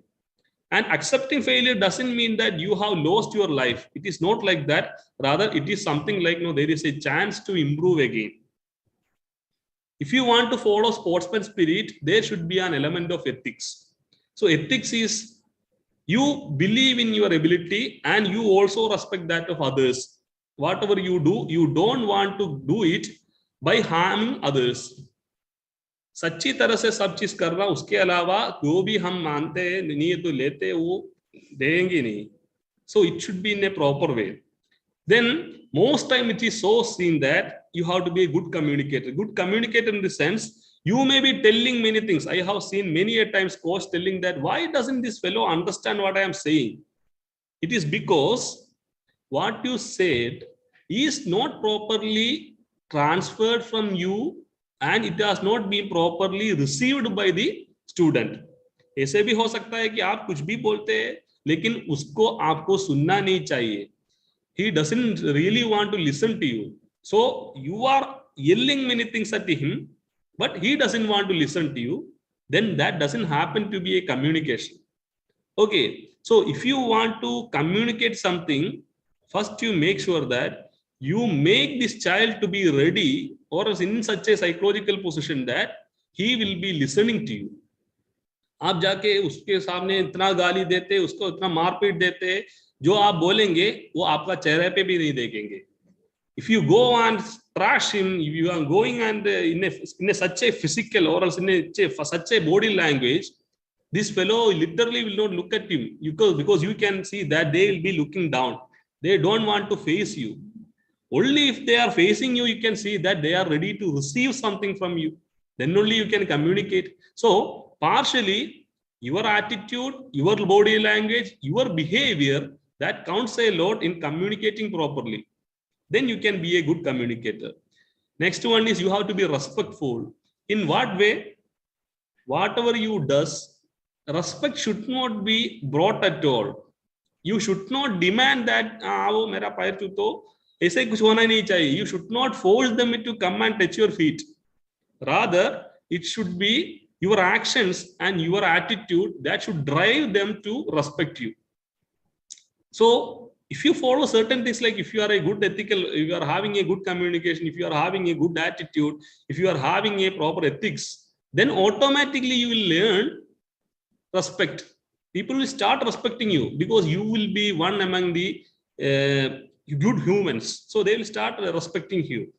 And accepting failure doesn't mean that you have lost your life. It is not like that. Rather, it is something like, no, there is a chance to improve again. If you want to follow sportsman spirit, there should be an element of ethics. So ethics is you believe in your ability and you also respect that of others. Whatever you do, you don't want to do it by harming others. सच्ची तरह से सब चीज करना, उसके अलावा जो भी हम मानते हैं नहीं तो लेते वो देंगे नहीं. So it should be in a proper way. Then most time it is so seen that you have to be a good communicator. Good communicator in the sense, you may be telling many things. I have seen many a times coach telling that why doesn't this fellow understand what I am saying? It is because what you said is not properly transferred from you and it has not been properly received by the student. ऐसे भी हो सकता है कि आप कुछ भी बोलते हैं लेकिन उसको आपको सुनना नहीं चाहिए. He doesn't really want to listen to you. So you are yelling many things at him, but he doesn't want to listen to you. Then that doesn't happen to be a communication. Okay, so if you want to communicate something, first you make sure that you make this child to be ready or in such a psychological position that he will be listening to you. आप जाके उसके सामने इतना गाली देते, उसको इतना मारपीट देते, जो आप बोलेंगे वो आपका चेहरे पे भी नहीं देखेंगे. If you go and trash him, if you are going and in a such a physical or else in such a body language, this fellow literally will not look at him because you can see that they will be looking down. They don't want to face you. Only if they are facing you, you can see that they are ready to receive something from you. Then only you can communicate. So partially your attitude, your body language, your behavior, that counts a lot in communicating properly. Then you can be a good communicator. Next one is you have to be respectful. In what way? Whatever you does, respect should not be brought at all. You should not demand that वो मेरा पैर छूतो, ऐसे कुछ होना नहीं चाहिए. You should not force them to come and touch your feet. Rather, it should be your actions and your attitude that should drive them to respect you. So if you follow certain things, like if you are a good ethical, if you are having a good communication, if you are having a good attitude, if you are having a proper ethics, then automatically you will learn respect. People will start respecting you because you will be one among the good humans. So they will start respecting you.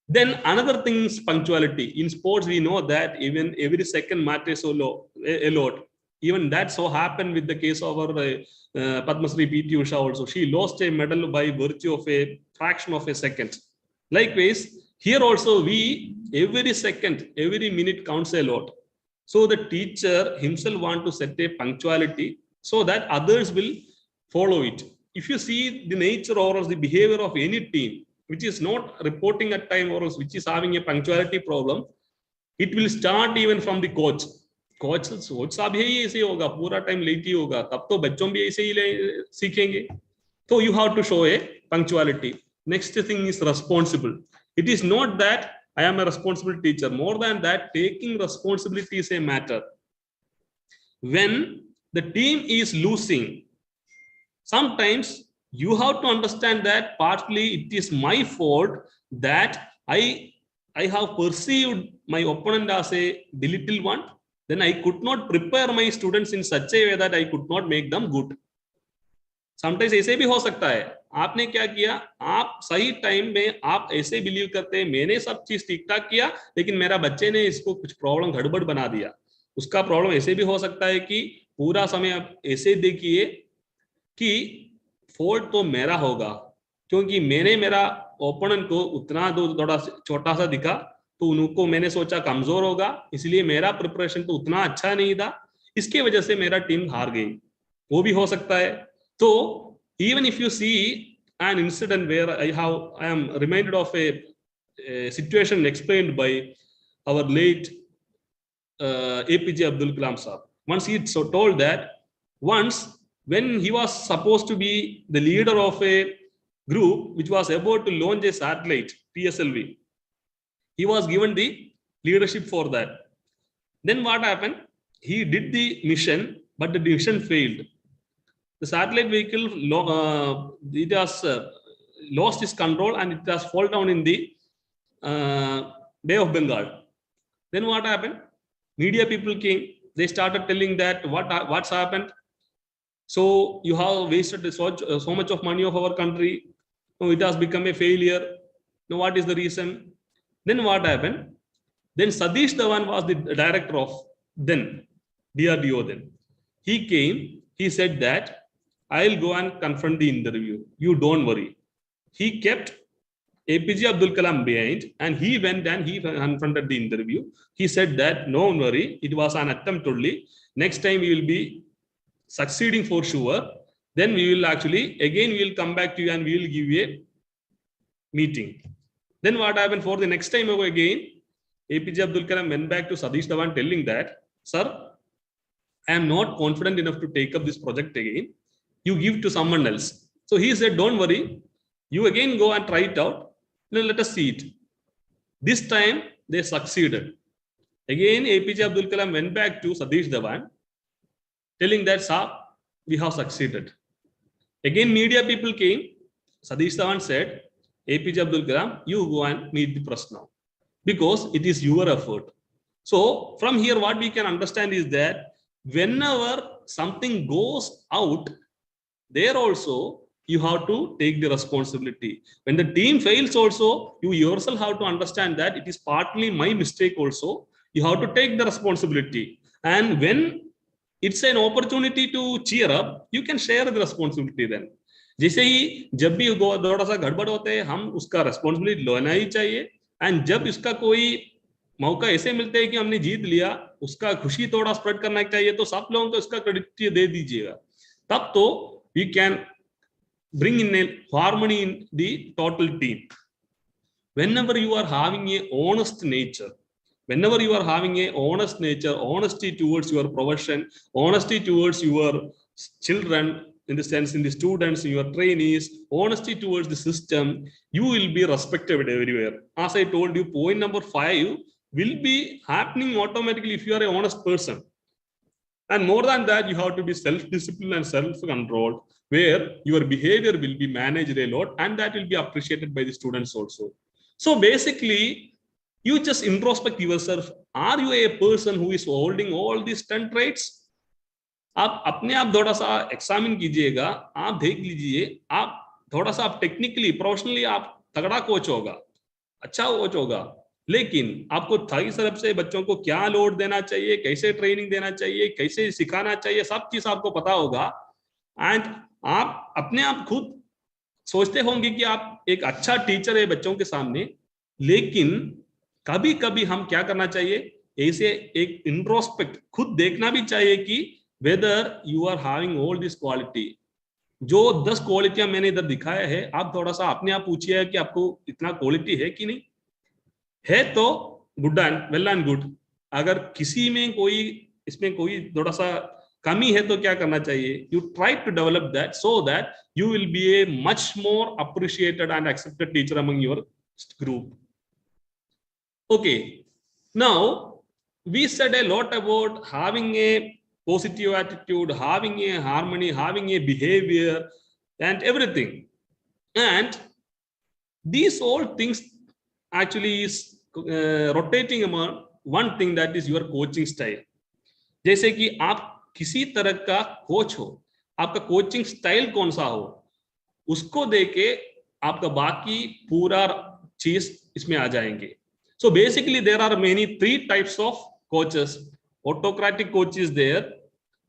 Then another thing is punctuality. In sports, we know that even every second matters a lot. Even that so happened with the case of our Padma Shri P.T. Usha also. She lost a medal by virtue of a fraction of a second. Likewise, here also every second, every minute counts a lot. So the teacher himself want to set a punctuality so that others will follow it. If you see the nature or the behavior of any team, which is not reporting at time or which is having a punctuality problem, it will start even from the coach. Coach साहब यही ऐसे होगा, पूरा time late ही होगा, तब तो बच्चों भी ऐसे ही सीखेंगे. So you have to show a punctuality. Next thing is responsible. It is not that I am a responsible teacher. More than that, taking responsibility is a matter. When the team is losing, sometimes you have to understand that partly it is my fault that I have perceived my opponent as a belittled one. Then I could not prepare my students in such a way that I could not make them good. Sometimes ऐसे भी हो सकता है. आपने क्या किया, आप सही टाइम में आप ऐसे बिलीव करते हैं मैंने सब चीज ठीक ठाक किया लेकिन मेरा बच्चे ने इसको कुछ प्रॉब्लम गड़बड़ बना दिया. उसका प्रॉब्लम ऐसे भी हो सकता है कि पूरा समय आप ऐसे देखिए कि फॉल्ट तो मेरा होगा क्योंकि मैंने मेरा ओपोनेंट को उतना थोड़ा छोटा सा दिखा तो उनको मैंने सोचा कमजोर होगा, इसलिए मेरा प्रिपरेशन तो उतना अच्छा नहीं था, इसके वजह से मेरा टीम हार गई. वो भी हो सकता है. तो even if you see an incident where I am reminded of a situation explained by our late APJ Abdul Kalam Sahab. Once he so told that once when he was supposed to be the leader of a group which was about to launch a satellite PSLV, he was given the leadership for that. Then what happened? He did the mission, but the mission failed. The satellite vehicle it has lost its control and it has fallen down in the Bay of Bengal. Then what happened? Media people came. They started telling that what's happened. So you have wasted so much of money of our country. No, it has become a failure. Now what is the reason? Then what happened? Then Satish Dhawan was the director of then DRDO. Then he came. He said that I'll go and confront the interview. You don't worry. He kept APJ Abdul Kalam behind, and he went and he confronted the interview. He said that don't worry, it was an attempt only. Next time we will be succeeding for sure. Then we will actually again we will come back to you and we will give you a meeting. Then what happened for the next time again? APJ Abdul Kalam went back to Satish Dhawan telling that, sir, I am not confident enough to take up this project again. You give to someone else. So he said, don't worry. You again go and try it out. Now let us see it. This time they succeeded. Again, APJ Abdul Kalam went back to Satish Dhawan, telling that, sir, we have succeeded. Again, media people came. Satish Dhawan said, APJ Abdul Kalam, you go and meet the press now, because it is your effort. So from here, what we can understand is that whenever something goes out, there also you have to take the responsibility. When the team fails also, you yourself have to understand that it is partly my mistake also. You have to take the responsibility. And when it's an opportunity to cheer up, you can share the responsibility then. जैसे ही जब भी थोड़ा सा गड़बड़ होते हैं, हम उसका responsibility लेना ही चाहिए. And जब इसका कोई मौका ऐसे मिलते हैं कि हमने जीत लिया, उसका खुशी थोड़ा स्प्रेड करना चाहिए, तो सब लोगों को इसका क्रेडिट दे दीजिएगा. तब तो we can bring in a harmony in the total team. Whenever you are having a honest nature, honesty towards your profession, honesty towards your children, in the sense in the students, your trainees, honesty towards the system, you will be respected everywhere. As I told you, point number 5 will be happening automatically if you are an honest person. And more than that, you have to be self-disciplined and self-controlled, where your behavior will be managed a lot, and that will be appreciated by the students also. So basically, you just introspect yourself. Are you a person who is holding all these 10 traits? आप अपने आप थोड़ा सा examine कीजिएगा, आप देख लीजिए, आप थोड़ा सा आप टेक्निकली प्रोफेशनली आप तगड़ा कोच होगा, अच्छा कोच होगा, लेकिन आपको थाई तरफ से बच्चों को क्या लोड देना चाहिए, कैसे ट्रेनिंग देना चाहिए, कैसे सिखाना चाहिए, सब चीज आपको पता होगा. एंड आप अपने आप खुद सोचते होंगे कि आप एक अच्छा टीचर है बच्चों के सामने, लेकिन कभी कभी हम क्या करना चाहिए, ऐसे एक इंट्रोस्पेक्ट खुद देखना भी चाहिए कि whether you are having all this quality. जो 10 क्वालिटियां मैंने इधर दिखाया है, आप थोड़ा सा अपने आप पूछिए कि आपको इतना क्वालिटी है कि नहीं है. तो good and well and good. अगर किसी में कोई इसमें कोई थोड़ा सा कमी है तो क्या करना चाहिए, you try to develop that so that you will be a much more appreciated and accepted teacher among your group. Okay, now we said a lot about having a positive attitude, having a harmony, having a behavior and everything. And these all things actually is rotating among one thing, that is your coaching style. जैसे कि आप किसी तरह का coach हो, आपका coaching style कौन सा हो, उसको देके आपका बाकी पूरा चीज इसमें आ जाएंगे. So basically there are three types of coaches. Autocratic coach is there,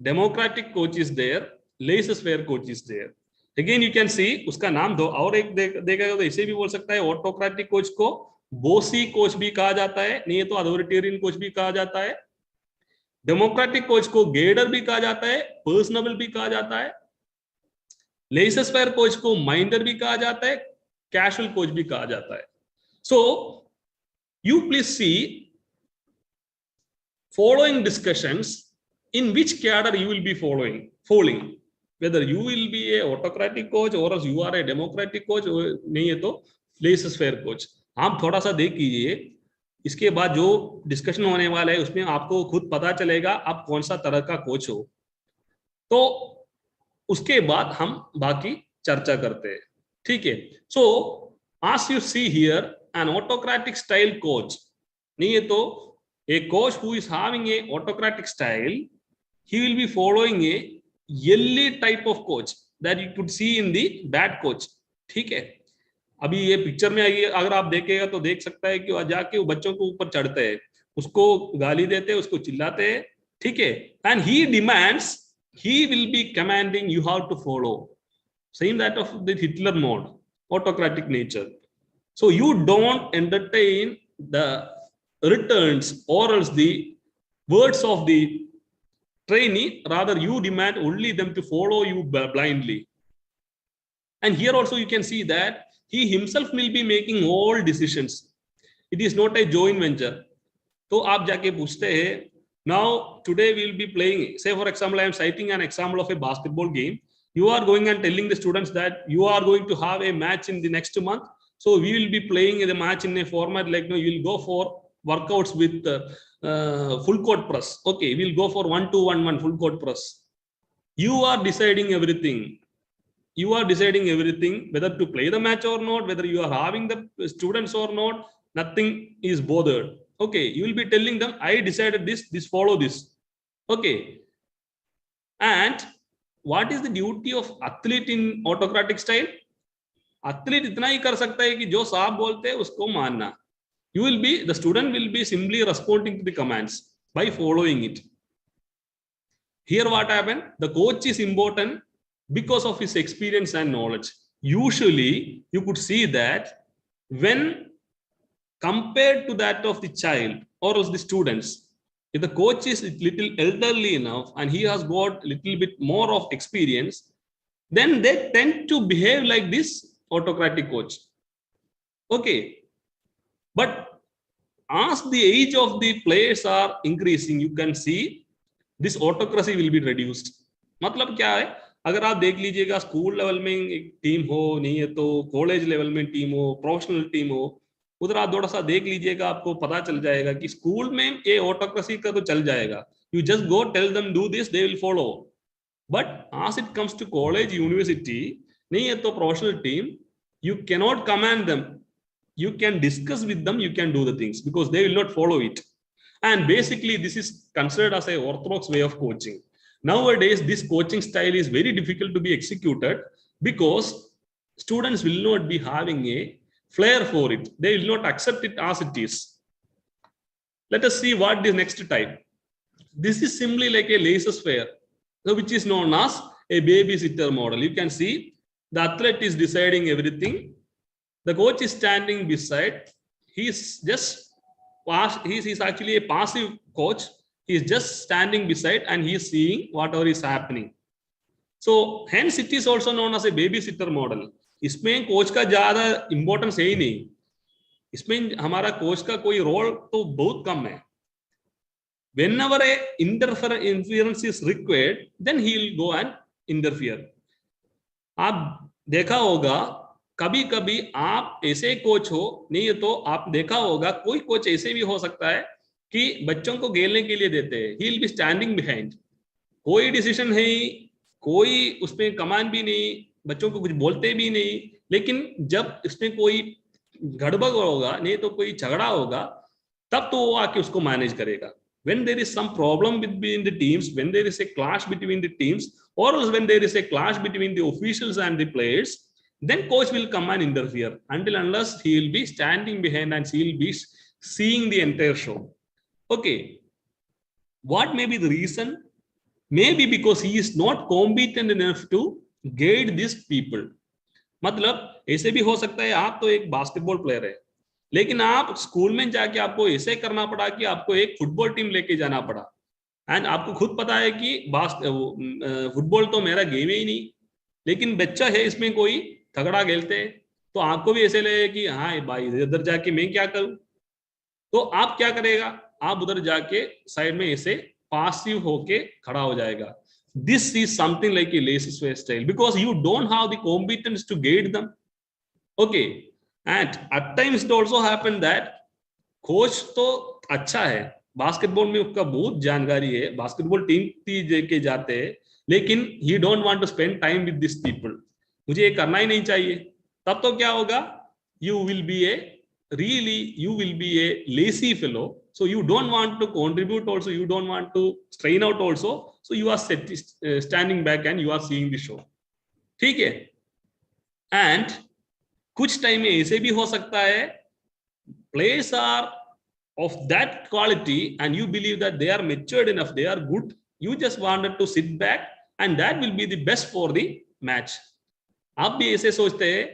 democratic coach is there, laissez-faire coach is there. Again you can see उसका नाम दो और एक देखेगा तो इसे भी बोल सकता है. ऑटोक्रेटिक कोच को बोसी कोच भी कहा जाता है, नहीं तो अथॉरिटेरियन कोच भी कहा जाता है. डेमोक्रेटिक कोच को गेडर भी कहा जाता है, पर्सनेबल भी कहा जाता है. लेसेस-फेयर कोच को माइंडर भी कहा जाता है, कैजुअल कोच भी कहा जाता है. सो you please see following discussions in which cadre you will be falling, whether you will be a autocratic coach or else you are a democratic coach, नहीं है तो laissez-faire coach. आप थोड़ा सा देख कीजिए, इसके बाद जो डिस्कशन होने वाला है उसमें आपको खुद पता चलेगा आप कौन सा तरह का कोच हो. तो उसके बाद हम बाकी चर्चा करते हैं. ठीक है. So as you see here, an autocratic style coach नहीं है तो a coach who is having a autocratic style, he will be following a yelly type of coach that you could see in the bad coach. ठीक है, अभी ये picture में आइए, अगर आप देखेगा तो देख सकता है कि वह जाके वो बच्चों के ऊपर चढ़ते हैं, उसको गाली देते हैं, उसको चिल्लाते हैं, ठीक है, and he demands, he will be commanding, you have to follow. Same that of the Hitler mode, autocratic nature. So you don't entertain the returns or else the words of the trainee, rather you demand only them to follow you blindly. And here also you can see that he himself will be making all decisions. It is not a joint venture. तो आप जाके पूछते हैं, now today we will be playing, say for example I am citing an example of a basketball game. You are going and telling the students that you are going to have a match in the next month, so we will be playing the match in a format like, no, you will go for workouts with full court press. Okay, we'll go for 1-2-1-1 full court press. You are deciding everything. You are deciding everything, whether to play the match or not, whether you are having the students or not, nothing is bothered. Okay, you will be telling them, I decided this, follow this. Okay. And what is the duty of athlete in autocratic style? Athlete इतना ही कर सकता है कि जो साहब बोलते हैं उसको मानना. The student will be simply responding to the commands by following it. Here what happened? The coach is important because of his experience and knowledge. Usually you could see that when compared to that of the child or else the students, if the coach is a little elderly enough and he has got a little bit more of experience, then they tend to behave like this autocratic coach. Okay, but as the age of the players are increasing, you can see this autocracy will be reduced. मतलब क्या है, अगर आप देख लीजिएगा school level में एक team हो, नहीं है तो कॉलेज लेवल में टीम हो, प्रोफेशनल टीम हो, उधर आप थोड़ा सा देख लीजिएगा, आपको पता चल जाएगा कि स्कूल में ये ऑटोक्रेसी का तो चल जाएगा. You just go tell them do this, they will follow. But as it comes to college, university, नहीं है तो professional team, you cannot command them. You can discuss with them, you can do the things because they will not follow it. And basically this is considered as a orthodox way of coaching. Nowadays, this coaching style is very difficult to be executed because students will not be having a flair for it. They will not accept it as it is. Let us see what is next type. This is simply like a laissez-faire, which is known as a babysitter model. You can see the athlete is deciding everything. The coach is standing beside. He's actually a passive coach. He is just standing beside and he is seeing whatever is happening. So hence it is also known as a babysitter model. इसमें coach का ज्यादा importance है ही नहीं, इसमें हमारा coach का कोई role तो बहुत कम है. Whenever a interference is required, then he will go and interfere. आप देखा होगा कभी कभी आप ऐसे कोच हो, नहीं है तो आप देखा होगा कोई कोच ऐसे भी हो सकता है कि बच्चों को खेलने के लिए देते हैं. He will be standing behind. कोई डिसीजन है, कोई उसमें कमांड भी नहीं, बच्चों को कुछ बोलते भी नहीं, लेकिन जब इसमें कोई गड़बड़ होगा, नहीं तो कोई झगड़ा होगा, तब तो वो आके उसको मैनेज करेगा. When there is some problem between the teams, when there is a clash between the teams, or when there is a clash between the officials and the players, then coach will come and interfere. Until unless he will be standing behind and he will be seeing the entire show. Okay, what may be the reason? Maybe because he is not competent enough to guide these people. मतलब ऐसे भी हो सकता है आप तो एक basketball player है, लेकिन आप स्कूल में जाके आपको ऐसे करना पड़ा कि आपको एक फुटबॉल टीम लेके जाना पड़ा, एंड आपको खुद पता है कि फुटबॉल तो मेरा गेम ही नहीं, लेकिन बच्चा है इसमें कोई तगड़ा खेलते हैं, तो आपको भी ऐसे लगे कि हाँ भाई इधर जाके मैं क्या करूं, तो आप क्या करेगा, आप उधर जाके साइड में ऐसे पासिव होके खड़ा हो जाएगा. This is something like a laissez-faire style because you don't have the competence to guide them. Okay, and at times it also happen that coach तो अच्छा है, बास्केटबॉल में उसका बहुत जानकारी है, बास्केटबॉल टीम लेके जाते हैं, लेकिन he don't want to spend time with these people. मुझे ये करना ही नहीं चाहिए, तब तो क्या होगा, you will be a really you will be a lazy fellow, so you don't want to contribute also, you don't want to strain out also, so you are standing back and you are seeing the show. ठीक है? And कुछ time में ऐसे भी हो सकता है, players are of that quality and you believe that they are matured enough, they are good, you just wanted to sit back and that will be the best for the match. आप भी ऐसे सोचते हैं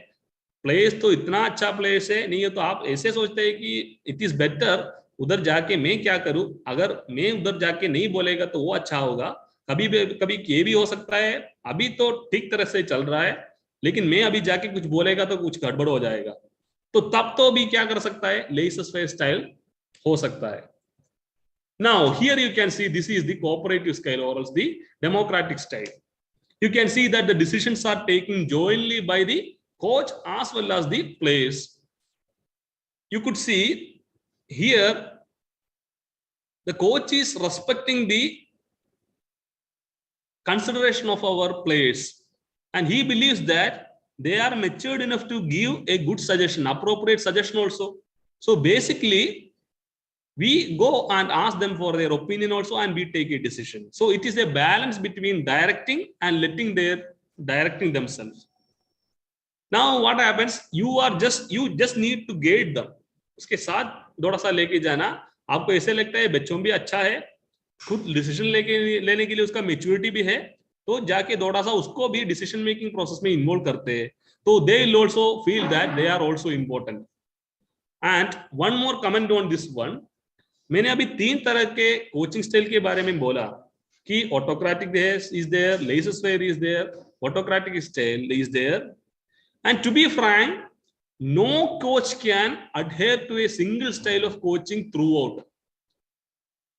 players तो इतना अच्छा players है नहीं है, तो आप ऐसे सोचते हैं कि इट इज बेटर उधर जाके मैं क्या करूं, अगर मैं उधर जाके नहीं बोलेगा तो वो अच्छा होगा. कभी ये भी हो सकता है अभी तो ठीक तरह से चल रहा है, लेकिन मैं अभी जाके कुछ बोलेगा तो कुछ गड़बड़ हो जाएगा, तो तब तो भी क्या कर सकता है, लेज़र स्टाइल हो सकता है. Now here you can see this is the cooperative style or else the democratic style. You can see that the decisions are taken jointly by the coach as well as the players. You could see here the coach is respecting the consideration of our players and he believes that they are matured enough to give a good suggestion, appropriate suggestion also. So basically we go and ask them for their opinion also and we take a decision. So it is a balance between directing and letting their directing themselves. Now what happens, you just need to guide them. उसके साथ थोड़ा सा लेके जाना. आपको ऐसे लगता है बच्चों भी अच्छा है, खुद डिसीजन लेने के लिए उसका मेच्योरिटी भी है, तो जाके थोड़ा सा उसको भी डिसीजन मेकिंग प्रोसेस में इन्वॉल्व करते हैं, तो they will also feel that they are also important. And one more comment on this one. मैंने अभी 3 तरह के कोचिंग स्टाइल के बारे में बोला कि autocratic is there, laissez is there, autocratic style is there. And to be frank, no coach can adhere to a single style of coaching throughout.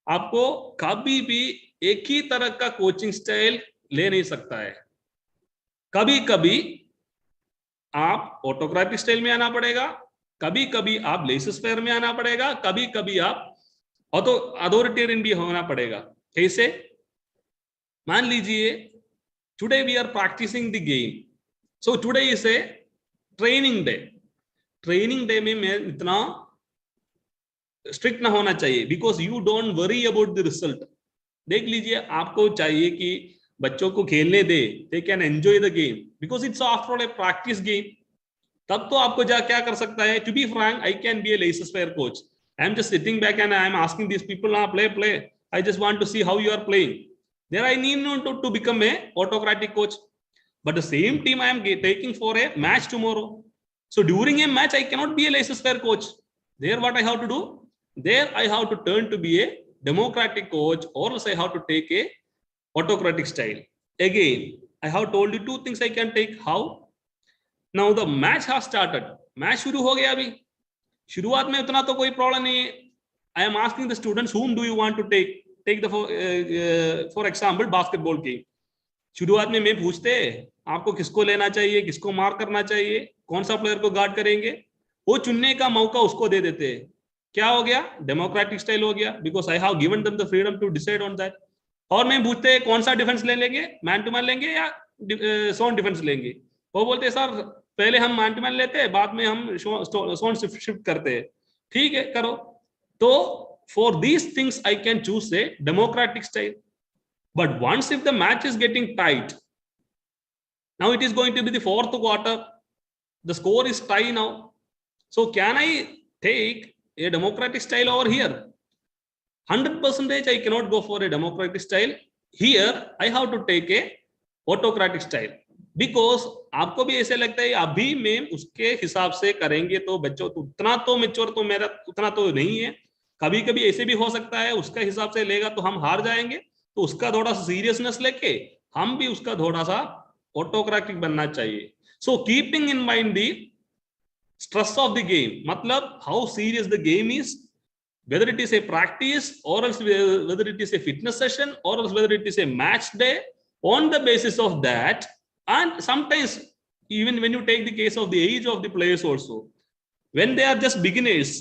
आपको कभी भी एक ही तरह का कोचिंग स्टाइल ले नहीं सकता है. कभी कभी आप ऑटोक्रेटिक स्टाइल में आना पड़ेगा, कभी कभी आप लेज़र में आना पड़ेगा, कभी कभी आप अथॉरिटेरियन भी होना पड़ेगा. कैसे? मान लीजिए today we are practising the game, so today is a training day. Training day में मैं इतना स्ट्रिक्ट ना होना चाहिए, because you don't worry about the result. देख लीजिए, आपको चाहिए कि बच्चों को खेलने दे, they can enjoy the game, because it's after all a practice game. तब तो आपको क्या कर सकता है. To be frank, I can be a leisure coach. I am just sitting back and I am asking these people, play. I just want to see how you are playing. There I need not to become a autocratic coach. But the same team I am taking for a match tomorrow. So during a match, I cannot be a laissez-faire coach. There what I have to do? There I have to turn to be a democratic coach, or else I have to take a autocratic style. Again, I have told you 2 things I can take. How? Now the match has started. Match शुरू हो गया अभी. शुरुआत में उतना तो कोई problem नहीं है. I am asking the students whom do you want to take the for example basketball game. शुरुआत में मैं पूछते आपको किसको लेना चाहिए, किसको मार करना चाहिए, कौन सा प्लेयर को गार्ड करेंगे, वो चुनने का मौका उसको दे देते हैं. क्या हो गया? डेमोक्रेटिक स्टाइल हो गया, because I have given them the freedom to decide on that. और मैं पूछते हैं कौन सा डिफेंस लेंगे, मैन टू मैन लेंगे या जोन डिफेंस लेंगे. वो बोलते हैं सर पहले हम मैन टू मैन लेते हैं, बाद में हम जोन शिफ्ट करते हैं. ठीक है, करो. तो for these things I can choose a democratic style. But once if the match is getting tight, now it is going to be the 4th quarter, the score is tie now, so can I take a democratic style over here? 100% I cannot go for a democratic style. Here I have to take a autocratic style, because आपको भी ऐसे लगता है अभी मैं उसके हिसाब से करेंगे तो बच्चों उतना तो मेच्योर तो मेरा उतना तो नहीं है. कभी कभी ऐसे भी हो सकता है उसका हिसाब से लेगा तो हम हार जाएंगे, तो उसका थोड़ा सा सीरियसनेस लेके हम भी उसका थोड़ा सा ऑटोक्रेटिक बनना चाहिए. So keeping in mind the stress of the game, मतलब how serious the game is, whether it is a practice or else whether it is a fitness session or else whether it is a match day. On the basis of that, and sometimes even when you take the case of the age of the players also, when they are just beginners,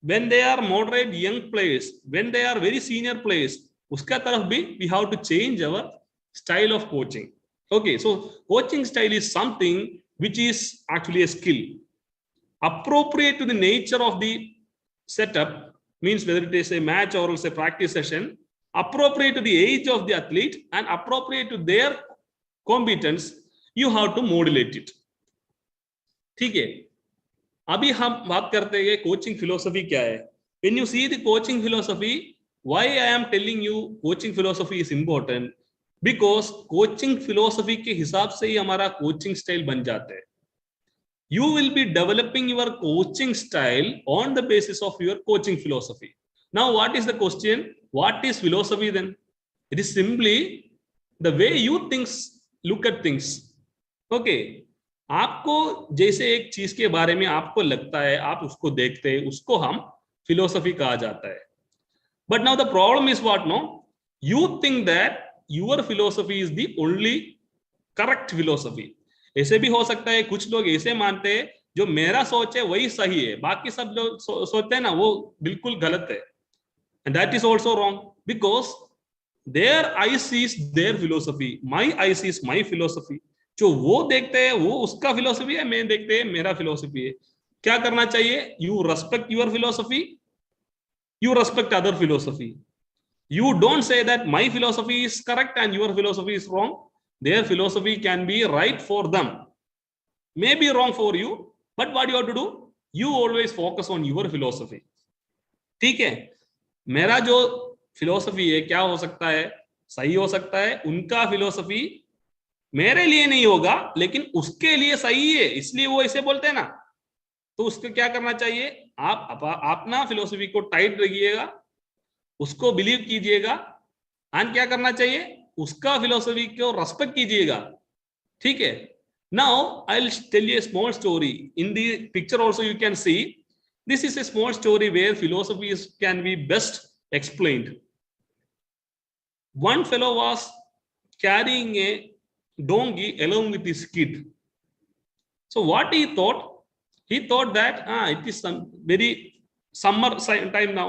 when they are moderate young players, when they are very senior players, uska taraf bhi we have to change our style of coaching. Okay, so coaching style is something which is actually a skill. appropriate to the nature of the setup, means whether it is a match or else a practice session, appropriate to the age of the athlete and appropriate to their competence, you have to modulate it. ठीक है, अभी हम बात करते हैं coaching philosophy क्या है. When you see the coaching philosophy, why I am telling you coaching philosophy is important, because coaching philosophy के हिसाब से ही हमारा coaching style बन जाता है. You will be developing your coaching style on the basis of your coaching philosophy. Now, what is the question? What is philosophy then? It is simply the way you look at things. Okay. आपको जैसे एक चीज के बारे में आपको लगता है, आप उसको देखते हैं, उसको हम फिलोसफी कहा जाता है. But now the problem is what, no, you think that your philosophy is the only correct philosophy. ऐसे भी हो सकता है कुछ लोग ऐसे मानते हैं जो मेरा सोच है वही सही है, बाकी सब जो सोचते हैं ना वो बिल्कुल गलत है. And that is also wrong, because their eyes is their philosophy, my eyes is my philosophy. जो वो देखते हैं वो उसका फिलोसफी है, मैं देखते हैं मेरा फिलोसफी है. क्या करना चाहिए? You respect your philosophy, you respect other philosophy. You don't say that my philosophy is correct and your philosophy is wrong. Their philosophy can be right for them, may be wrong for you, but what you have to do, you always focus on your philosophy. ठीक है, मेरा जो philosophy है क्या हो सकता है, सही हो सकता है, उनका फिलोसफी मेरे लिए नहीं होगा लेकिन उसके लिए सही है, इसलिए वो ऐसे बोलते हैं ना. तो उसको क्या करना चाहिए, आप अपना फिलोसफी को टाइट रखिएगा, उसको बिलीव कीजिएगा, एंड क्या करना चाहिए, उसका फिलोसफी को रेस्पेक्ट कीजिएगा. ठीक है. Now I will tell you a small story. In the picture also you can see this is a small story where philosophy can be best explained. One fellow was carrying a donkey along with his kid. So what he thought that it is some very summer time now,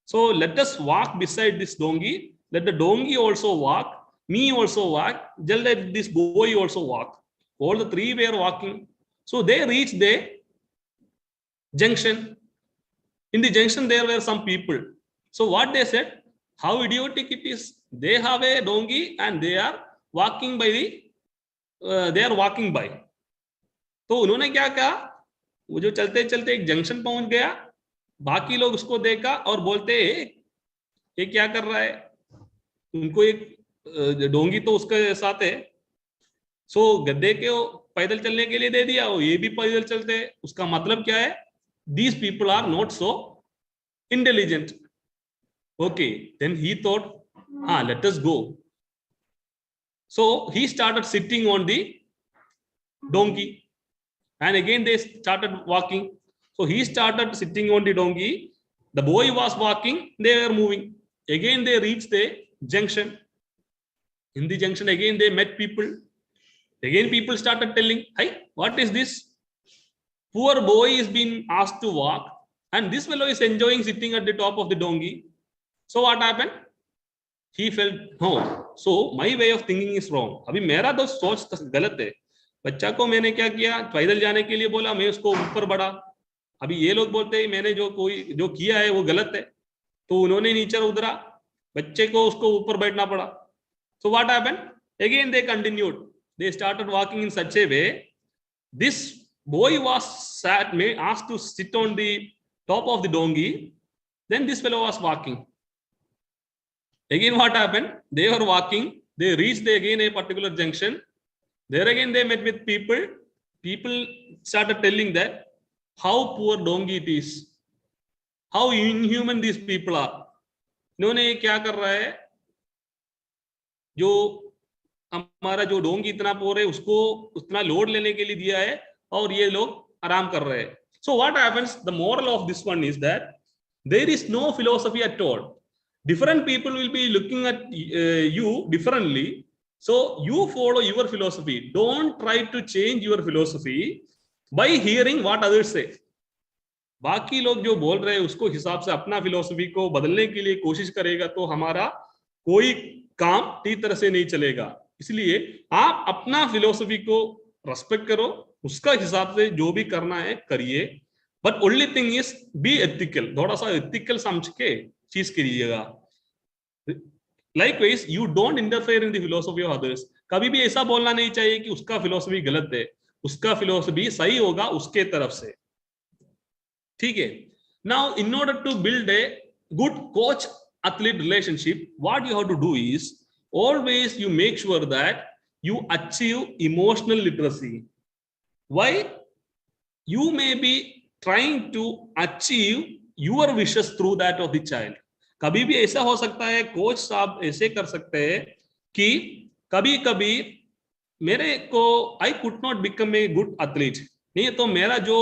so let us walk beside this donkey, let the donkey also walk, me also walk, just let this boy also walk. All the three were walking. So they reached the junction. In the junction there were some people. So what they said, how idiotic it is, they have a donkey and they are walking by they are walking by. तो उन्होंने क्या कहा, वो जो चलते चलते एक junction पहुंच गया, बाकी लोग उसको देखा और बोलते ये क्या कर रहा है, उनको एक डोंगी तो उसके साथ है, सो गद्दे के पैदल चलने के लिए दे दिया, वो ये भी पैदल चलते. उसका मतलब क्या है, these people are not so intelligent. Okay, then he thought let us go. So he started sitting on the donkey and again they started walking. So he started sitting on the donkey, the boy was walking, they were moving. Again they reached the junction. In the junction again they met people. Again people started telling, hey, what is this? Poor boy is being asked to walk and this fellow is enjoying sitting at the top of the donkey. So what happened? He felt, no, so my way of thinking is wrong. अभी मेरा तो सोच गलत है. बच्चा को मैंने क्या किया, पैदल जाने के लिए बोला, मैं उसको ऊपर बढ़ा. अभी ये लोग बोलते हैं मैंने जो किया है वो गलत है, तो उन्होंने नीचे उतरा, बच्चे को उसको ऊपर बैठना पड़ा. So what happened? Again they continued. They started walking in such a way. This boy was asked to sit on the top of the donkey. Then this fellow was walking. Again what happened? They were walking, they reached again a particular junction. There again they met with people. People started telling that how poor donkey it is, how inhuman these people are. इन्होंने क्या कर रहा है, जो हमारा जो डोंगी इतना पोर है उसको उतना लोड लेने के लिए दिया है और ये लोग आराम कर रहे हैं. So what happens? The moral of this one is that there is no philosophy at all. Different people will be looking at you differently. So you follow your philosophy. Don't try to change your philosophy by hearing what others say. बाकी लोग जो बोल रहे हैं उसको हिसाब से अपना फिलोसफी को बदलने के लिए कोशिश करेगा तो हमारा कोई काम ठीक तरह से नहीं चलेगा. इसलिए आप अपना फिलोसफी को रेस्पेक्ट करो, उसका हिसाब से जो भी करना है करिए, but only thing is be ethical, थोड़ा सा एथिकल समझ के चीज कीजिएगा। Likewise, you don't interfere in the philosophy of others. कभी भी ऐसा बोलना नहीं चाहिए कि उसका फिलोसफी गलत है, उसका फिलोसफी सही होगा उसके तरफ से, ठीक है। Now, in order to build a good coach-athlete relationship, what you have to do is always you make sure that you achieve emotional literacy. Why? You may be trying to achieve your wishes through that of the child. कभी भी ऐसा हो सकता है, coach साहब ऐसे कर सकते हैं कि कभी कभी मेरे को I could not become a good athlete, नहीं है तो मेरा जो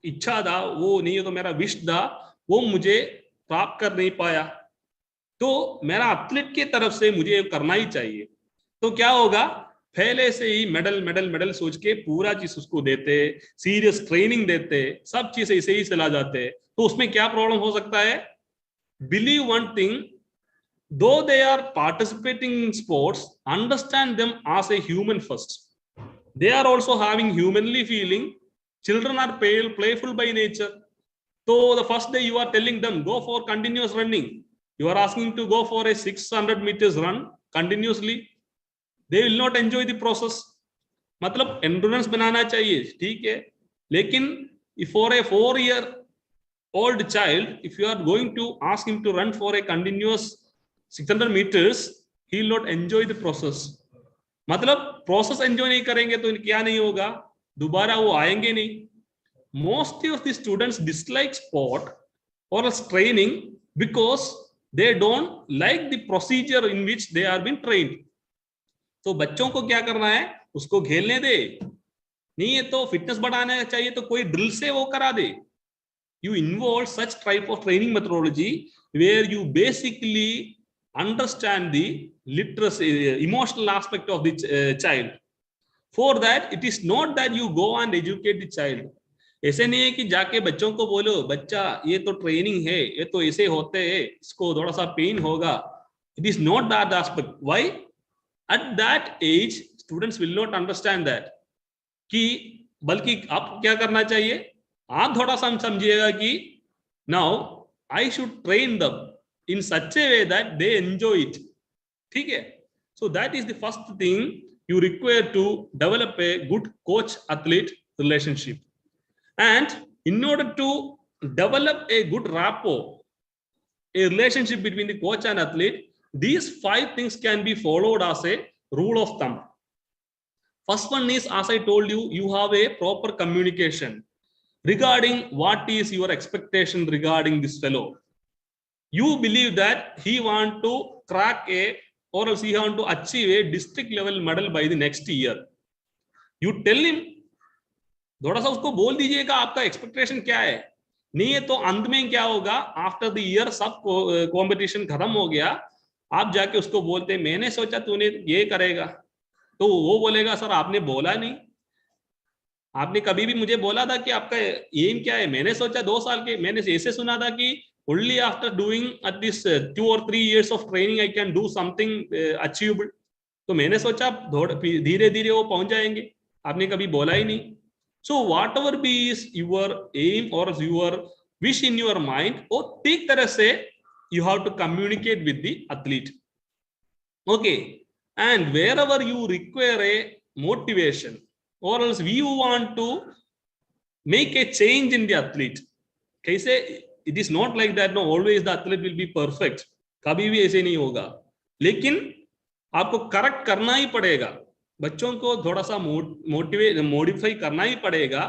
इच्छा था वो, नहीं है तो मेरा विश था वो मुझे प्राप्त कर नहीं पाया, तो मेरा एथलीट की तरफ से मुझे करना ही चाहिए। तो क्या होगा, पहले से ही मेडल मेडल मेडल सोच के पूरा चीज उसको देते, सीरियस ट्रेनिंग देते, सब चीज ऐसे ही चला जाते, तो उसमें क्या प्रॉब्लम हो सकता है? Believe one thing, though they are participating in sports, understand them as a human first. They are also having humanly feeling. Children are playful by nature. So the first day you are telling them go for continuous running, you are asking to go for a 600 meters run continuously, they will not enjoy the process. मतलब endurance बनाना चाहिए, ठीक है, लेकिन for a 4-year old child, if you are going to ask him to run for a continuous 600 meters, he will not enjoy the process. मतलब process enjoy नहीं करेंगे तो क्या नहीं होगा, दोबारा वो आएंगे नहीं। Most of the students dislike sport or training because they don't like the procedure in which they are being trained. तो बच्चों को क्या करना है, उसको खेलने दे, नहीं है तो फिटनेस बढ़ाना चाहिए तो कोई ड्रिल से वो करा दे। You involve such type of training methodology where you basically understand the literacy, emotional aspect of the child. For that, it is not that you go and educate the child. ऐसे नहीं है कि जाके बच्चों को बोलो बच्चा ये तो ट्रेनिंग है, ये तो ऐसे होते हैं, इसको थोड़ा सा पेन होगा। It is not that aspect. Why? At that age, students will not understand that. कि बल्कि आपको क्या करना चाहिए, आप थोड़ा सा समझिएगा कि now I should train them in such a way that they enjoy it, ठीक है। So that is the first thing you require to develop a good coach athlete relationship, and in order to develop a good rapport, a relationship between the coach and athlete, these 5 things can be followed as a rule of thumb. First one is, as I told you, you have a proper communication regarding what is your expectation regarding this fellow. You believe that he want to crack a, or else he want to achieve a district level medal by the next year. You tell him, थोड़ा सा उसको बोल दीजिएगा आपका expectation क्या है, नहीं है तो अंत में क्या होगा, आफ्टर द ईयर सब कंपटीशन खत्म हो गया, आप जाके उसको बोलते मैंने सोचा तूने ये करेगा, तो वो बोलेगा सर आपने बोला नहीं, आपने कभी भी मुझे बोला था कि आपका एम क्या है, मैंने सोचा 2 साल के, मैंने ऐसे सुना था कि only after doing at least 2 or 3 years of training I can do something achievable, तो मैंने सोचा धीरे धीरे वो पहुंच जाएंगे, आपने कभी बोला ही नहीं। So whatever be is your aim or your wish in your mind, वो ठीक तरह से you have to communicate with the athlete, okay, and wherever you require a motivation or else we want to make a change in the athlete, कैसे, it is not like that, no, always the athlete will be perfect, कभी भी ऐसे नहीं होगा, लेकिन आपको correct करना ही पड़ेगा, बच्चों को थोड़ा सा मॉडिफाई करना ही पड़ेगा,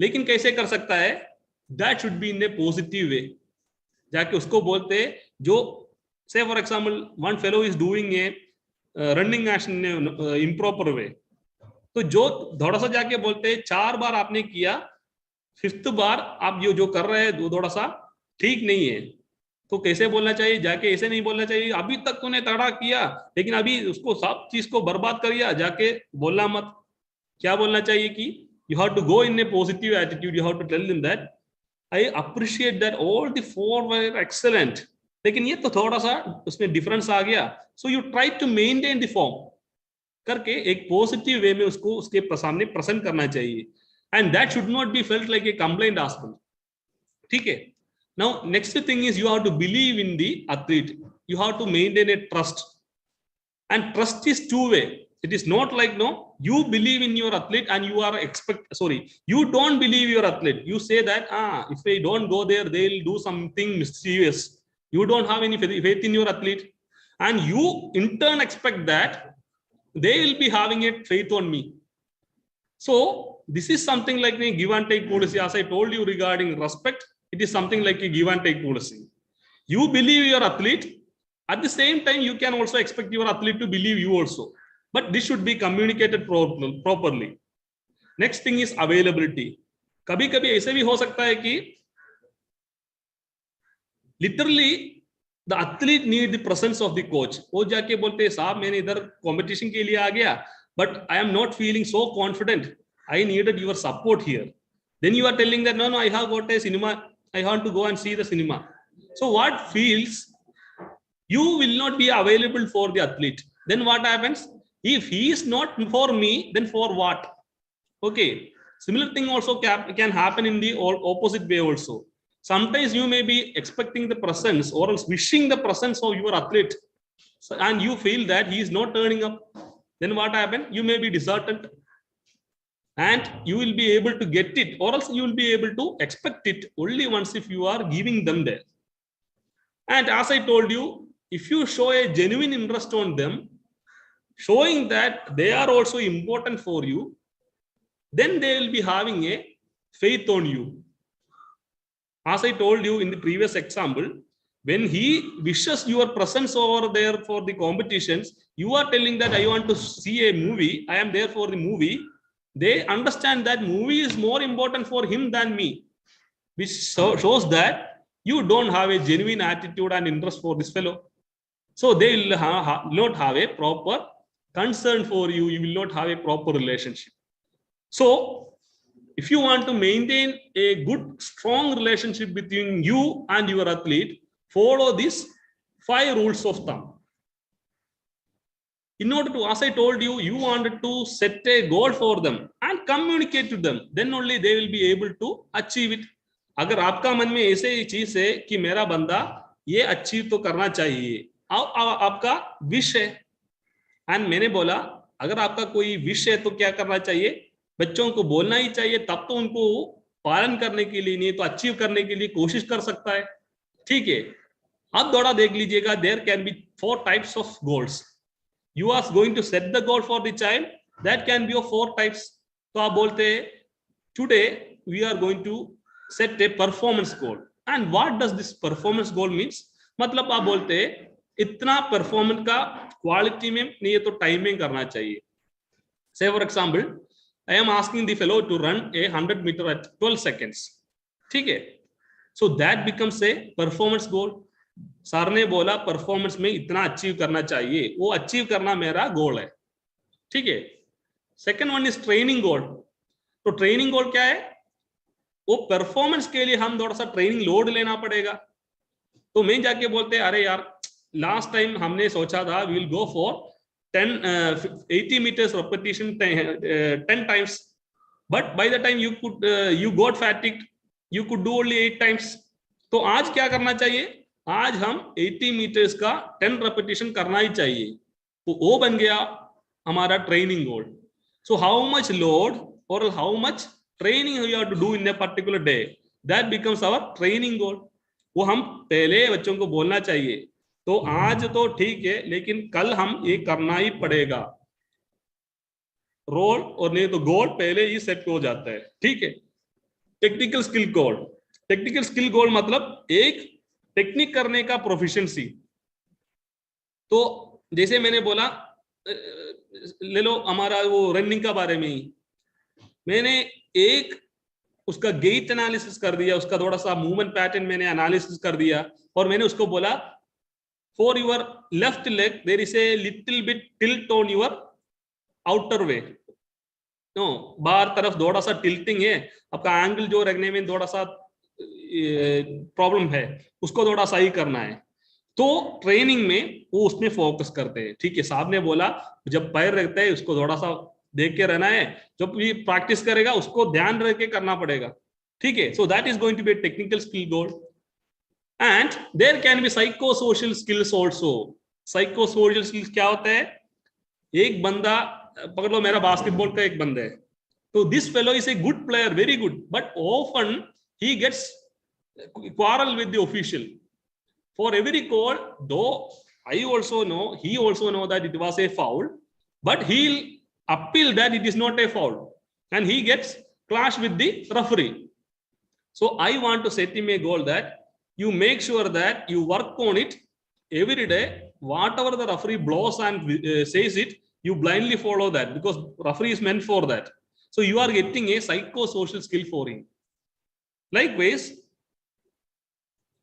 लेकिन कैसे कर सकता है, that should be in a positive way. जाके उसको बोलते जो, say for example one fellow is doing a running action improper way, तो जो थोड़ा सा जाके बोलते 4 बार आपने किया, 5th बार आप जो कर रहे हैं थोड़ा सा ठीक नहीं है, तो कैसे बोलना चाहिए, जाके ऐसे नहीं बोलना चाहिए अभी तक तूने तगड़ा किया लेकिन अभी उसको सब चीज को बर्बाद कर दिया, जाके बोलना मत। क्या बोलना चाहिए कि you have to go in a positive attitude, you have to tell them that I appreciate that all the 4 were excellent, लेकिन ये तो थोड़ा सा उसमें डिफरेंस आ गया, so you try to maintain the form, करके एक पॉजिटिव वे में उसको उसके सामने प्रेजेंट करना चाहिए, and that should not be felt like a complaint aspect. ठीक है. Now next thing is you have to believe in the athlete. You have to maintain a trust, and trust is two way. It is not like, no, you believe in your athlete and you are you don't believe your athlete. You say that if I don't go there they'll do something mischievous. You don't have any faith in your athlete, and you in turn expect that they will be having a faith on me. So this is something like a give and take policy. As I told you regarding respect, it is something like a give and take policy. You believe your athlete, at the same time you can also expect your athlete to believe you also, but this should be communicated properly. Next thing is availability. कभी कभी ऐसे भी हो सकता है कि literally the athlete need the presence of the coach. वो जाके बोलते हैं साहब मैंने इधर competition के लिए आ गया, but I am not feeling so confident, I needed your support here. Then you are telling that no, I have got a cinema, I want to go and see the cinema. So what feels, you will not be available for the athlete. Then what happens? If he is not for me, then for what? Okay. Similar thing also can happen in the opposite way also. Sometimes you may be expecting the presence or else wishing the presence of your athlete, and you feel that he is not turning up. Then what happens? You may be disheartened, and you will be able to get it, or else you will be able to expect it only once if you are giving them there. And as I told you, if you show a genuine interest on them, showing that they are also important for you, then they will be having a faith on you. As I told you in the previous example, when he wishes your presence over there for the competitions, you are telling that I want to see a movie, I am there for the movie. They understand that movie is more important for him than me, which shows that you don't have a genuine attitude and interest for this fellow. So they will not have a proper concern for you. You will not have a proper relationship. So if you want to maintain a good, strong relationship between you and your athlete, follow these 5 rules of thumb. In order to, as I told you, you wanted to set a goal for them and communicate to them. Then only they will be able to achieve it. अगर आपका मन में ऐसे ही चीज है कि मेरा बंदा ये अचीव तो करना चाहिए, आपका विश है, एंड मैंने बोला अगर आपका कोई विश है तो क्या करना चाहिए, बच्चों को बोलना ही चाहिए, तब तो उनको पालन करने के लिए, नहीं तो अचीव करने के लिए कोशिश कर सकता है. ठीक है. अब थोड़ा देख लीजिएगा, there can be 4 types of goals. You are going to set the goal for the child, that can be of 4 types. तो आप बोलते हैं today we are going to set a performance goal. And what does this performance goal means? मतलब आप बोलते हैं इतना performance का क्वालिटी में नहीं है तो टाइम में करना चाहिए. Say for example, I am asking the fellow to run a 100 meter at 12 seconds. ठीक है. So that becomes a performance goal. Sir ने बोला परफॉर्मेंस में इतना अचीव करना चाहिए, वो अचीव करना मेरा गोल है. ठीक है. सेकंड वन इज ट्रेनिंग गोल. तो ट्रेनिंग गोल क्या है, वो परफॉर्मेंस के लिए हम थोड़ा सा ट्रेनिंग लोड लेना पड़ेगा. तो मैं जाके बोलते अरे यार लास्ट टाइम हमने सोचा था we will go for 80 meters repetition 10 times, but by the time you got fatigued, you could do only 8 times. तो आज क्या करना चाहिए, आज हम 80 meters का 10 repetition करना ही चाहिए. तो वो बन गया हमारा training goal. So how much load और how much training you have to do in a particular day, that becomes our training goal. वो हम पहले बच्चों को बोलना चाहिए, तो आज तो ठीक है लेकिन कल हम ये करना ही पड़ेगा. रोल और नहीं तो गोल पहले ही सेट हो जाता है. ठीक है. टेक्निकल स्किल गोल. टेक्निकल स्किल गोल मतलब एक टेक्निक करने का प्रोफिशिएंसी. तो जैसे मैंने बोला ले लो हमारा वो रनिंग का बारे में ही, मैंने एक उसका गेट एनालिसिस कर दिया, उसका थोड़ा सा मूवमेंट पैटर्न मैंने एनालिसिस कर दिया, और मैंने उसको बोला for your left leg there is a little bit tilt on your outer way. No, बाहर तरफ थोड़ा सा टिल्टिंग है, आपका एंगल जो रखने में थोड़ा सा प्रॉब्लम है, उसको थोड़ा सही करना है. तो ट्रेनिंग में वो उसमें फोकस करते हैं। ठीक है, साहब ने बोला जब पैर रखता है उसको थोड़ा सा देख के रहना है, जब भी प्रैक्टिस करेगा उसको ध्यान रख के करना पड़ेगा। ठीक है, so that is going to be technical skill goal. And there can be psycho social skills also. Psycho social skills क्या होता है? एक बंदा पकड़ लो, मेरा बास्केटबॉल का एक बंदा है, तो this fellow is a good player, very good, but often he gets quarrel with the official. For every call, though he also know that it was a foul, but he'll appeal that it is not a foul, and he gets clash with the referee. So I want to set him a goal that you make sure that you work on it every day. Whatever the referee blows and says it, you blindly follow that, because referee is meant for that. So you are getting a psychosocial skill for him. Likewise,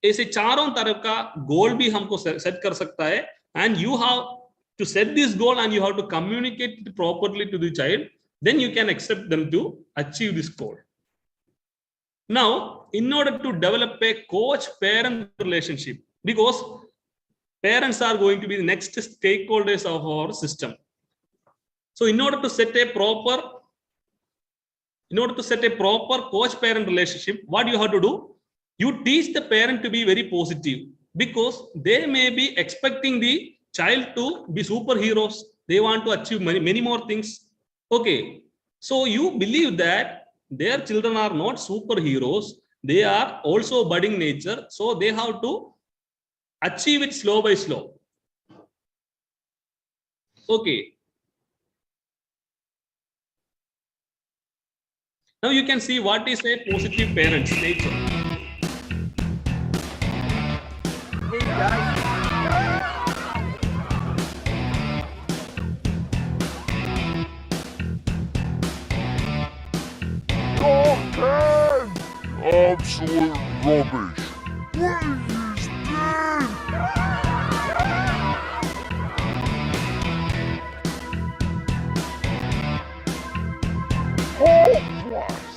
ऐसे चारों तरफ का गोल भी हमको set कर सकता है, and you have to set this goal and you have to communicate it properly to the child, then you can accept them to achieve this goal. Now in order to develop a coach parent relationship, because parents are going to be the next stakeholders of our system, so in order to set a proper coach parent relationship, what you have to do, you teach the parent to be very positive, because they may be expecting the child to be superheroes. They want to achieve many more things. Okay, so you believe that their children are not superheroes, they are also budding nature, so they have to achieve it slow by slow. Okay, now you can see what is a positive parent's nature. Absolute rubbish. What is this? Hopeless.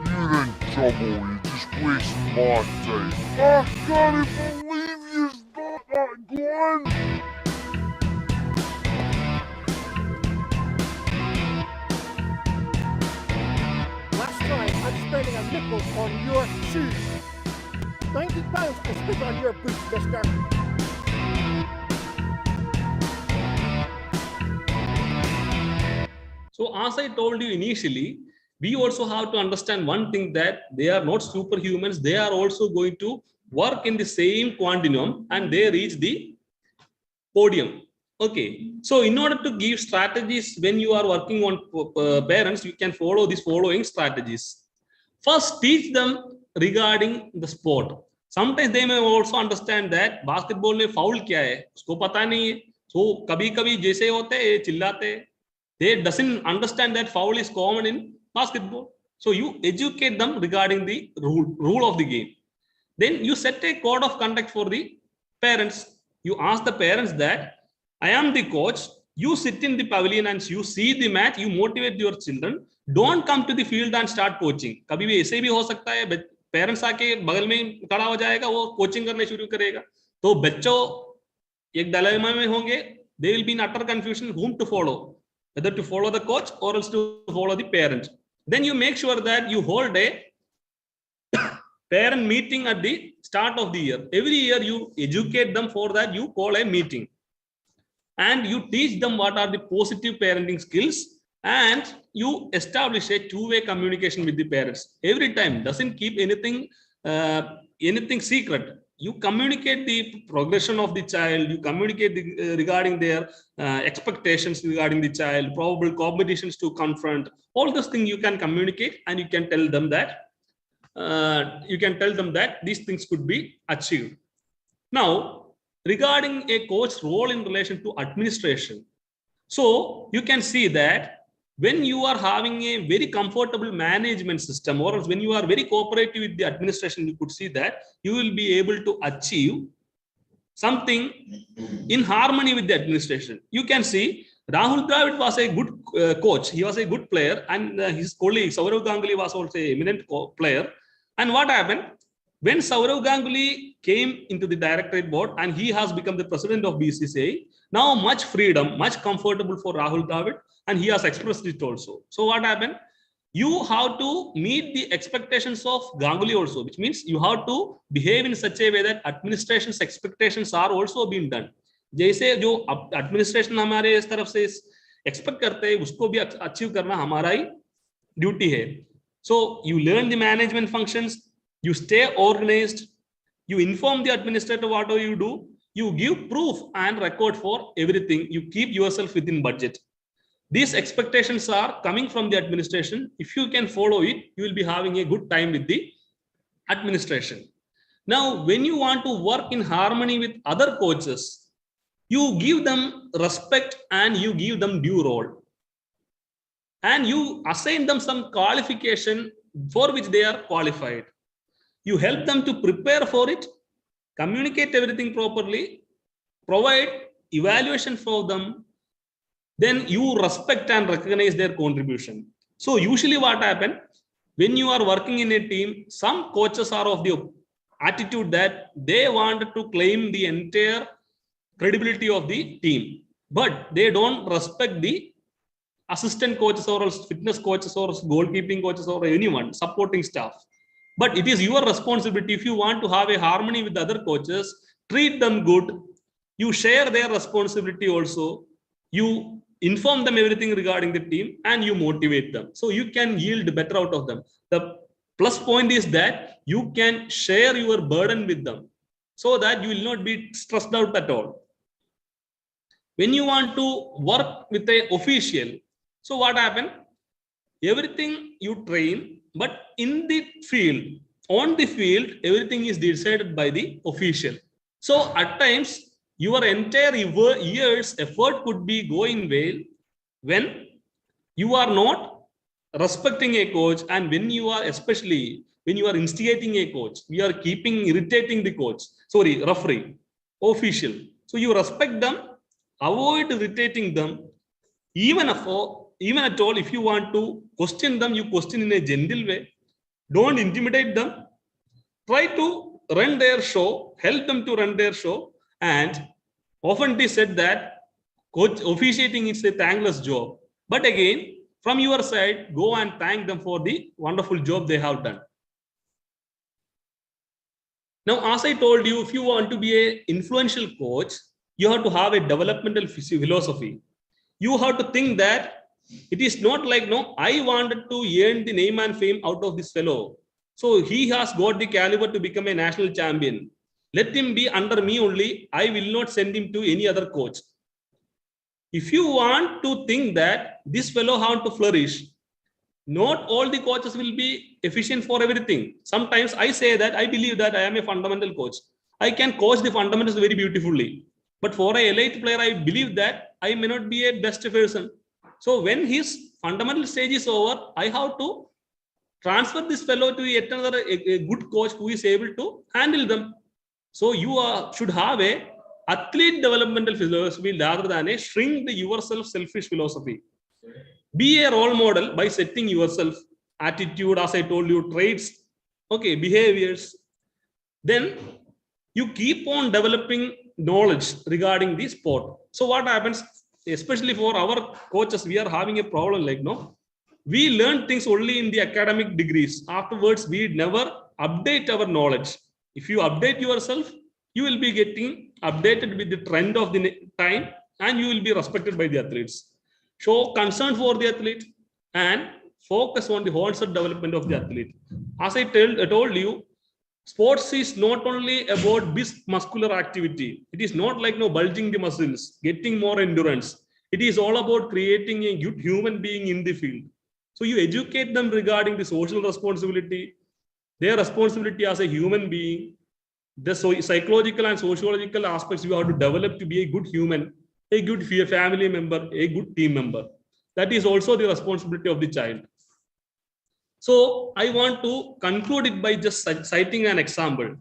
You're in trouble. You just wasting my time. I can't believe you got that going. Last time, I'm spending a nickel on your shoes. £90 I spent on your boots, mister. So as I told you initially, we also have to understand one thing, that they are not superhumans. They are also going to work in the same continuum and they reach the podium. Okay, so in order to give strategies when you are working on parents, you can follow these following strategies. First, teach them regarding the sport. Sometimes they may also understand that basketball में foul क्या है, उसको पता नहीं है. So कभी-कभी जैसे होते हैं चिल्लाते हैं. They doesn't understand that foul is common in basketball. So you educate them regarding the rule of the game. Then you set a code of conduct for the parents. You ask the parents that I am the coach. You sit in the pavilion and you see the match. You motivate your children. Don't come to the field and start coaching. कभी भी ऐसे भी हो सकता है, parents आके बगल में खड़ा हो जाएगा, वो कोचिंग करने शुरू करेगा, तो बच्चों एक डायलेमा में होंगे. They will be in utter confusion whom to follow, whether to follow the coach or else to follow the parent. Then you make sure that you hold a parent meeting at the start of the year. Every year you educate them, for that you call a meeting and you teach them what are the positive parenting skills, and you establish a two-way communication with the parents. Every time, doesn't keep anything secret. You communicate the progression of the child, you communicate regarding their expectations regarding the child, probable competitions to confront, all those things you can communicate, and you can tell them that these things could be achieved. Now, regarding a coach's role in relation to administration, so you can see that when you are having a very comfortable management system, or when you are very cooperative with the administration, you could see that you will be able to achieve something in harmony with the administration. You can see Rahul Dravid was a good coach. He was a good player, and his colleague Saurav Ganguly was also an eminent player. And what happened? When Saurav Ganguly came into the directorate board and he has become the president of BCCI, now much freedom, much comfortable for Rahul Dravid, and he has expressed it also. So what happened? You have to meet the expectations of Ganguly also, which means you have to behave in such a way that administration's expectations are also being done. जैसे जो administration हमारे इस तरफ से expect करते हैं, उसको भी achieve करना हमारा ही duty है. So you learn the management functions, you stay organized, you inform the administrator whatever you do, you give proof and record for everything, you keep yourself within budget. These expectations are coming from the administration. If you can follow it, you will be having a good time with the administration. Now, when you want to work in harmony with other coaches, you give them respect and you give them due role. And you assign them some qualification for which they are qualified. You help them to prepare for it, communicate everything properly, provide evaluation for them, then you respect and recognize their contribution. So usually what happens when you are working in a team, some coaches are of the attitude that they want to claim the entire credibility of the team, but they don't respect the assistant coaches or fitness coaches or goalkeeping coaches or anyone, supporting staff. But it is your responsibility. If you want to have a harmony with other coaches, treat them good. You share their responsibility also. You inform them everything regarding the team and you motivate them. So you can yield better out of them. The plus point is that you can share your burden with them so that you will not be stressed out at all. When you want to work with an official, so what happened? Everything you train, but in the field, on the field, everything is decided by the official. So at times, your entire year's effort could be going well when you are not respecting a coach, and when you are, especially when you are instigating a coach, we are keeping irritating the coach, referee, official. So you respect them, avoid irritating them. Even at all, if you want to question them, you question in a gentle way. Don't intimidate them. Try to run their show, help them to run their show. And often it is said that coach officiating is a thankless job. But again, from your side, go and thank them for the wonderful job they have done. Now, as I told you, if you want to be an influential coach, you have to have a developmental philosophy. You have to think that it is not like, no, I wanted to earn the name and fame out of this fellow. So he has got the caliber to become a national champion. Let him be under me only. I will not send him to any other coach. If you want to think that this fellow has to flourish, not all the coaches will be efficient for everything. Sometimes I say that I believe that I am a fundamental coach. I can coach the fundamentals very beautifully. But for an elite player, I believe that I may not be a best person. So when his fundamental stage is over, I have to transfer this fellow to yet another a good coach who is able to handle them. So you should have a athlete developmental philosophy rather than a shrink the yourself selfish philosophy. Be a role model by setting yourself attitude, as I told you, traits, behaviors. Then you keep on developing knowledge regarding the sport. So what happens, especially for our coaches, we are having a problem like, we learn things only in the academic degrees. Afterwards, we never update our knowledge. If you update yourself, you will be getting updated with the trend of the time and you will be respected by the athletes. Show concern for the athlete and focus on the wholesome development of the athlete. As I told you, sports is not only about brisk muscular activity. It is not like bulging the muscles, getting more endurance. It is all about creating a good human being in the field. So you educate them regarding the social responsibility, their responsibility as a human being, the psychological and sociological aspects you have to develop to be a good human, a good family member, a good team member. That is also the responsibility of the child. So I want to conclude it by just citing an example.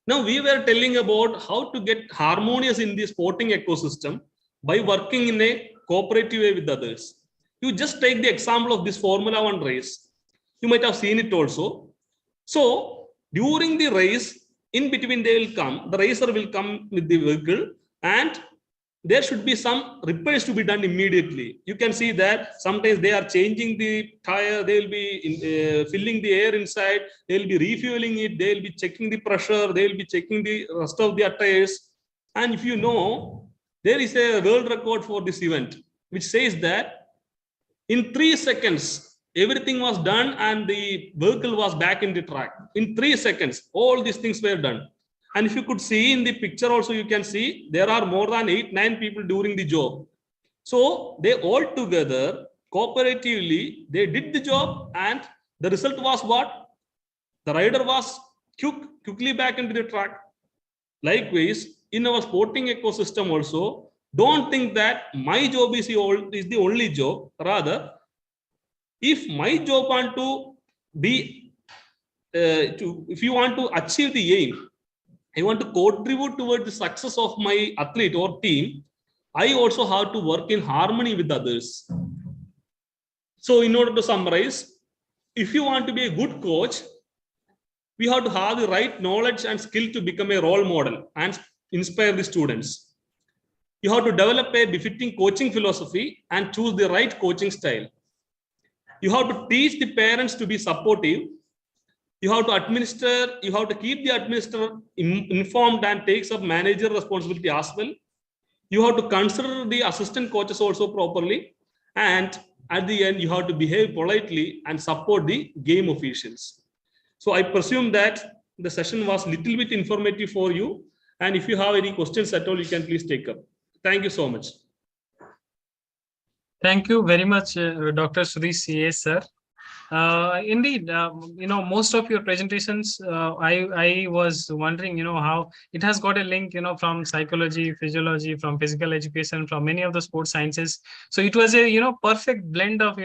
Now we were telling about how to get harmonious in the sporting ecosystem by working in a cooperative way with others. You just take the example of this Formula 1 race. You might have seen it also. So During the race, in between the racer will come with the vehicle, and there should be some repairs to be done immediately. You can see that sometimes they are changing the tire, they will be filling the air inside, they will be refueling it, they will be checking the pressure, they will be checking the rest of the tires. And if you know, there is a world record for this event, which says that in 3 seconds, everything was done and the vehicle was back in the track. In 3 seconds, all these things were done. And if you could see in the picture also, you can see there are more than 8-9 people during the job. So they all together, cooperatively, they did the job, and the result was what? The rider was quickly back into the track. Likewise, in our sporting ecosystem also, don't think that my job is the only job. Rather, if my job want to be, if you want to achieve the aim, I want to contribute towards the success of my athlete or team, I also have to work in harmony with others. So in order to summarize, if you want to be a good coach, we have to have the right knowledge and skill to become a role model and inspire the students. You have to develop a befitting coaching philosophy and choose the right coaching style. You have to teach the parents to be supportive. You have to keep the administrator informed and take some manager responsibility as well. You have to consider the assistant coaches also properly. And at the end, you have to behave politely and support the game officials. So I presume that the session was a little bit informative for you. And if you have any questions at all, you can please take up. Thank you so much. Thank you very much, Dr. Sudhi C.A., sir. Indeed, most of your presentations, I was wondering, how it has got a link, from psychology, physiology, from physical education, from many of the sports sciences. So it was a, perfect blend of,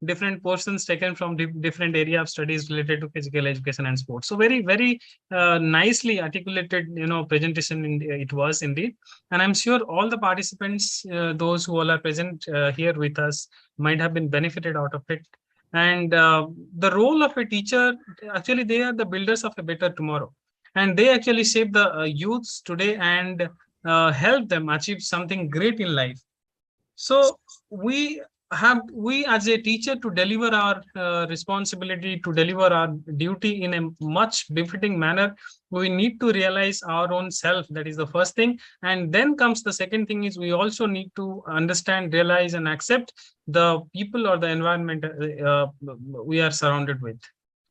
different portions taken from different area of studies related to physical education and sports. So very, very nicely articulated, presentation it was indeed. And I'm sure all the participants, those who all are present here with us, might have been benefited out of it. And the role of a teacher, actually, they are the builders of a better tomorrow. And they actually shape the youths today and help them achieve something great in life. So we as a teacher to deliver our responsibility, to deliver our duty in a much befitting manner, we need to realize our own self. That is the first thing. And then comes the second thing is we also need to understand, realize, and accept the people or the environment we are surrounded with.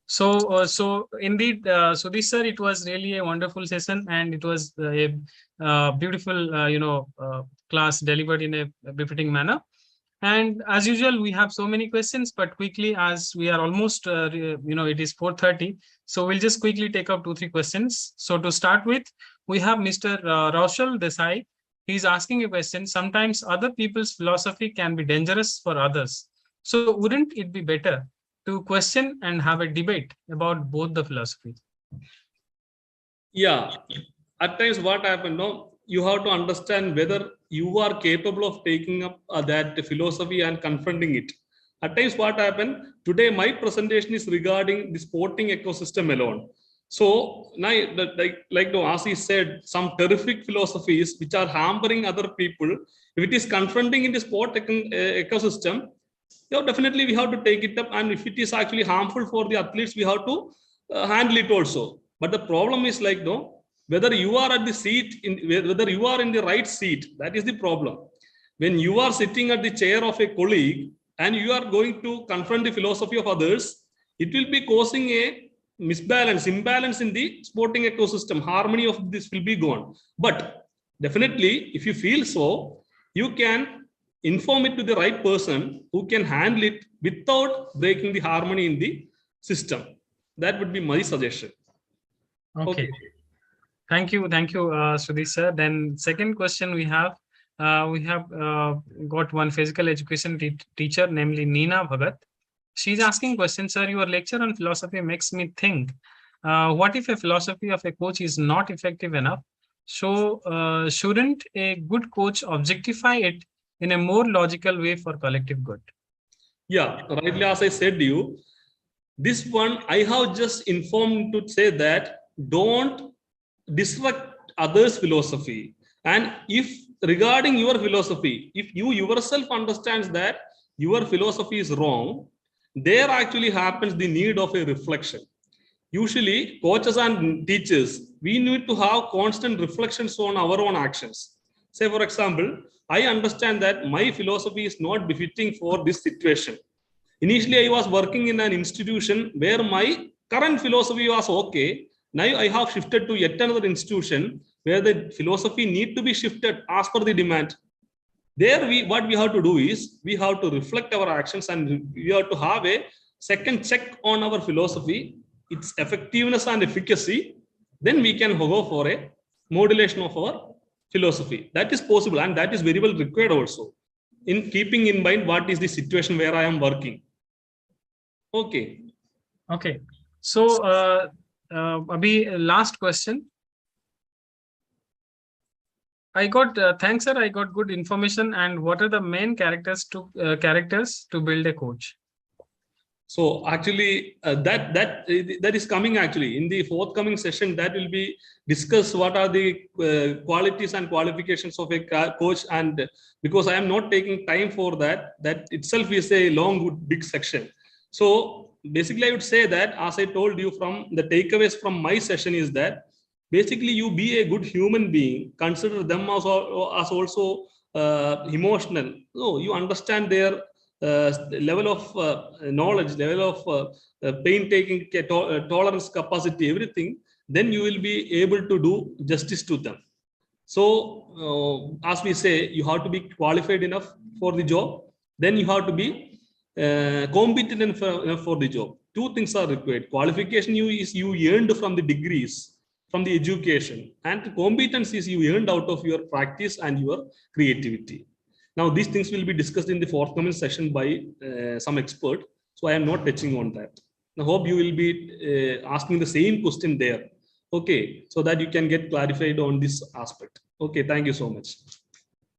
So indeed, Sudhi sir, it was really a wonderful session, and it was a beautiful, class delivered in a befitting manner. And as usual, we have so many questions, but quickly, as we are almost, it is 4:30. So we'll just quickly take up 2-3 questions. So to start with, we have Mr. Raushal Desai. He's asking a question. Sometimes other people's philosophy can be dangerous for others. So wouldn't it be better to question and have a debate about both the philosophies? Yeah, at times what happened, you have to understand whether you are capable of taking up that philosophy and confronting it. At times what happened, today my presentation is regarding the sporting ecosystem alone. So now, like Asi said, some terrific philosophies which are hampering other people, if it is confronting in the sport ecosystem, definitely we have to take it up. And if it is actually harmful for the athletes, we have to handle it also. But the problem is whether you are at the seat, whether you are in the right seat, that is the problem. When you are sitting at the chair of a colleague and you are going to confront the philosophy of others, it will be causing a imbalance in the sporting ecosystem. Harmony of this will be gone. But definitely, if you feel so, you can inform it to the right person who can handle it without breaking the harmony in the system. That would be my suggestion. Okay. Thank you, Sudhi sir. Then second question we have got one physical education teacher, namely Neena Bhagat. She's asking question, sir, your lecture on philosophy makes me think, what if a philosophy of a coach is not effective enough? So shouldn't a good coach objectify it in a more logical way for collective good? Yeah, rightly as I said to you, This one I have just informed to say that don't disrupt others' philosophy. And if regarding your philosophy, if you yourself understands that your philosophy is wrong, there actually happens the need of a reflection. Usually, coaches and teachers, we need to have constant reflections on our own actions. Say, for example, I understand that my philosophy is not befitting for this situation. Initially, I was working in an institution where my current philosophy was okay. Now I have shifted to yet another institution where the philosophy need to be shifted as per the demand. There, what we have to do is we have to reflect our actions and we have to have a second check on our philosophy, its effectiveness and efficacy. Then we can go for a modulation of our philosophy. That is possible and that is very well required also, in keeping in mind what is the situation where I am working. Okay. Okay. So, Abhi, last question. I got thanks, sir. I got good information. And what are the main characters to build a coach? So actually, that is coming actually in the forthcoming session. That will be discussed. What are the qualities and qualifications of a coach? And because I am not taking time for that, that itself is a long, big section. So basically, I would say that, as I told you, from the takeaways from my session is that basically you be a good human being. Consider them as also emotional. No, you understand their level of knowledge, level of pain taking tolerance capacity, everything, then you will be able to do justice to them. So as we say, you have to be qualified enough for the job, then you have to be competent enough for the job. Two things are required. Qualification you earned from the degrees, from the education, and competence is you earned out of your practice and your creativity. Now, these things will be discussed in the forthcoming session by some expert. So I am not touching on that. I hope you will be asking the same question there. Okay, so that you can get clarified on this aspect. Okay, thank you so much.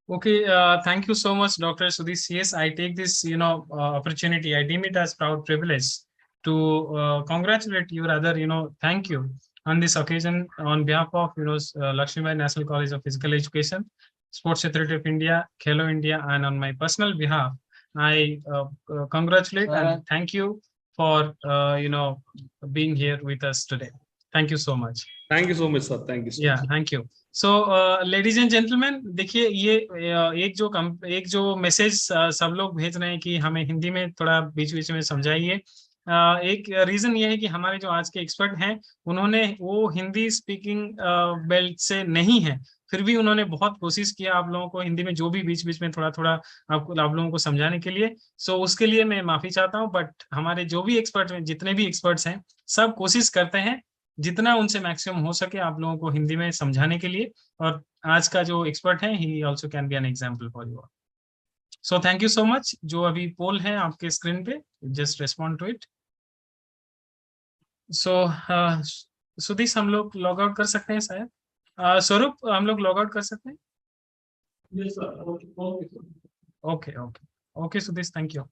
Okay, thank you so much, Dr. Sudhis. Yes, I take this, opportunity. I deem it as proud privilege to congratulate you, rather, thank you on this occasion on behalf of, Lakshmibai National College of Physical Education, Sports Authority of India, Khelo India, and on my personal behalf, I congratulate and thank you for, being here with us today. Thank you so much. Thank you so much, sir. Thank you so Yeah, much. thank you. So, ladies and gentlemen, देखिए ये एक जो message सब लोग भेज रहे हैं कि हमें हिंदी में थोड़ा बीच बीच में समझाइए। एक रीजन ये है कि हमारे जो आज के एक्सपर्ट हैं, उन्होंने वो हिंदी स्पीकिंग बेल्ट से नहीं है, फिर भी उन्होंने बहुत कोशिश किया आप लोगों को हिंदी में जो भी बीच बीच में थोड़ा थोड़ा आप लोगों को समझाने के लिए। सो उसके लिए मैं माफी चाहता हूँ, बट हमारे जो भी एक्सपर्ट हैं, जितने भी एक्सपर्ट्स हैं, सब कोशिश करते हैं जितना उनसे मैक्सिमम हो सके आप लोगों को हिंदी में समझाने के लिए। और आज का जो एक्सपर्ट है, ही also can be an example for you. So thank you so much. जो अभी पोल है आपके स्क्रीन पे, जस्ट रिस्पॉन्ड टू इट। सो सुधीश, हम लोग लॉग आउट कर सकते हैं शायद। स्वरूप, हम लोग लॉग आउट कर सकते हैं? Yes, sir. Okay. Okay Sudheesh, thank you.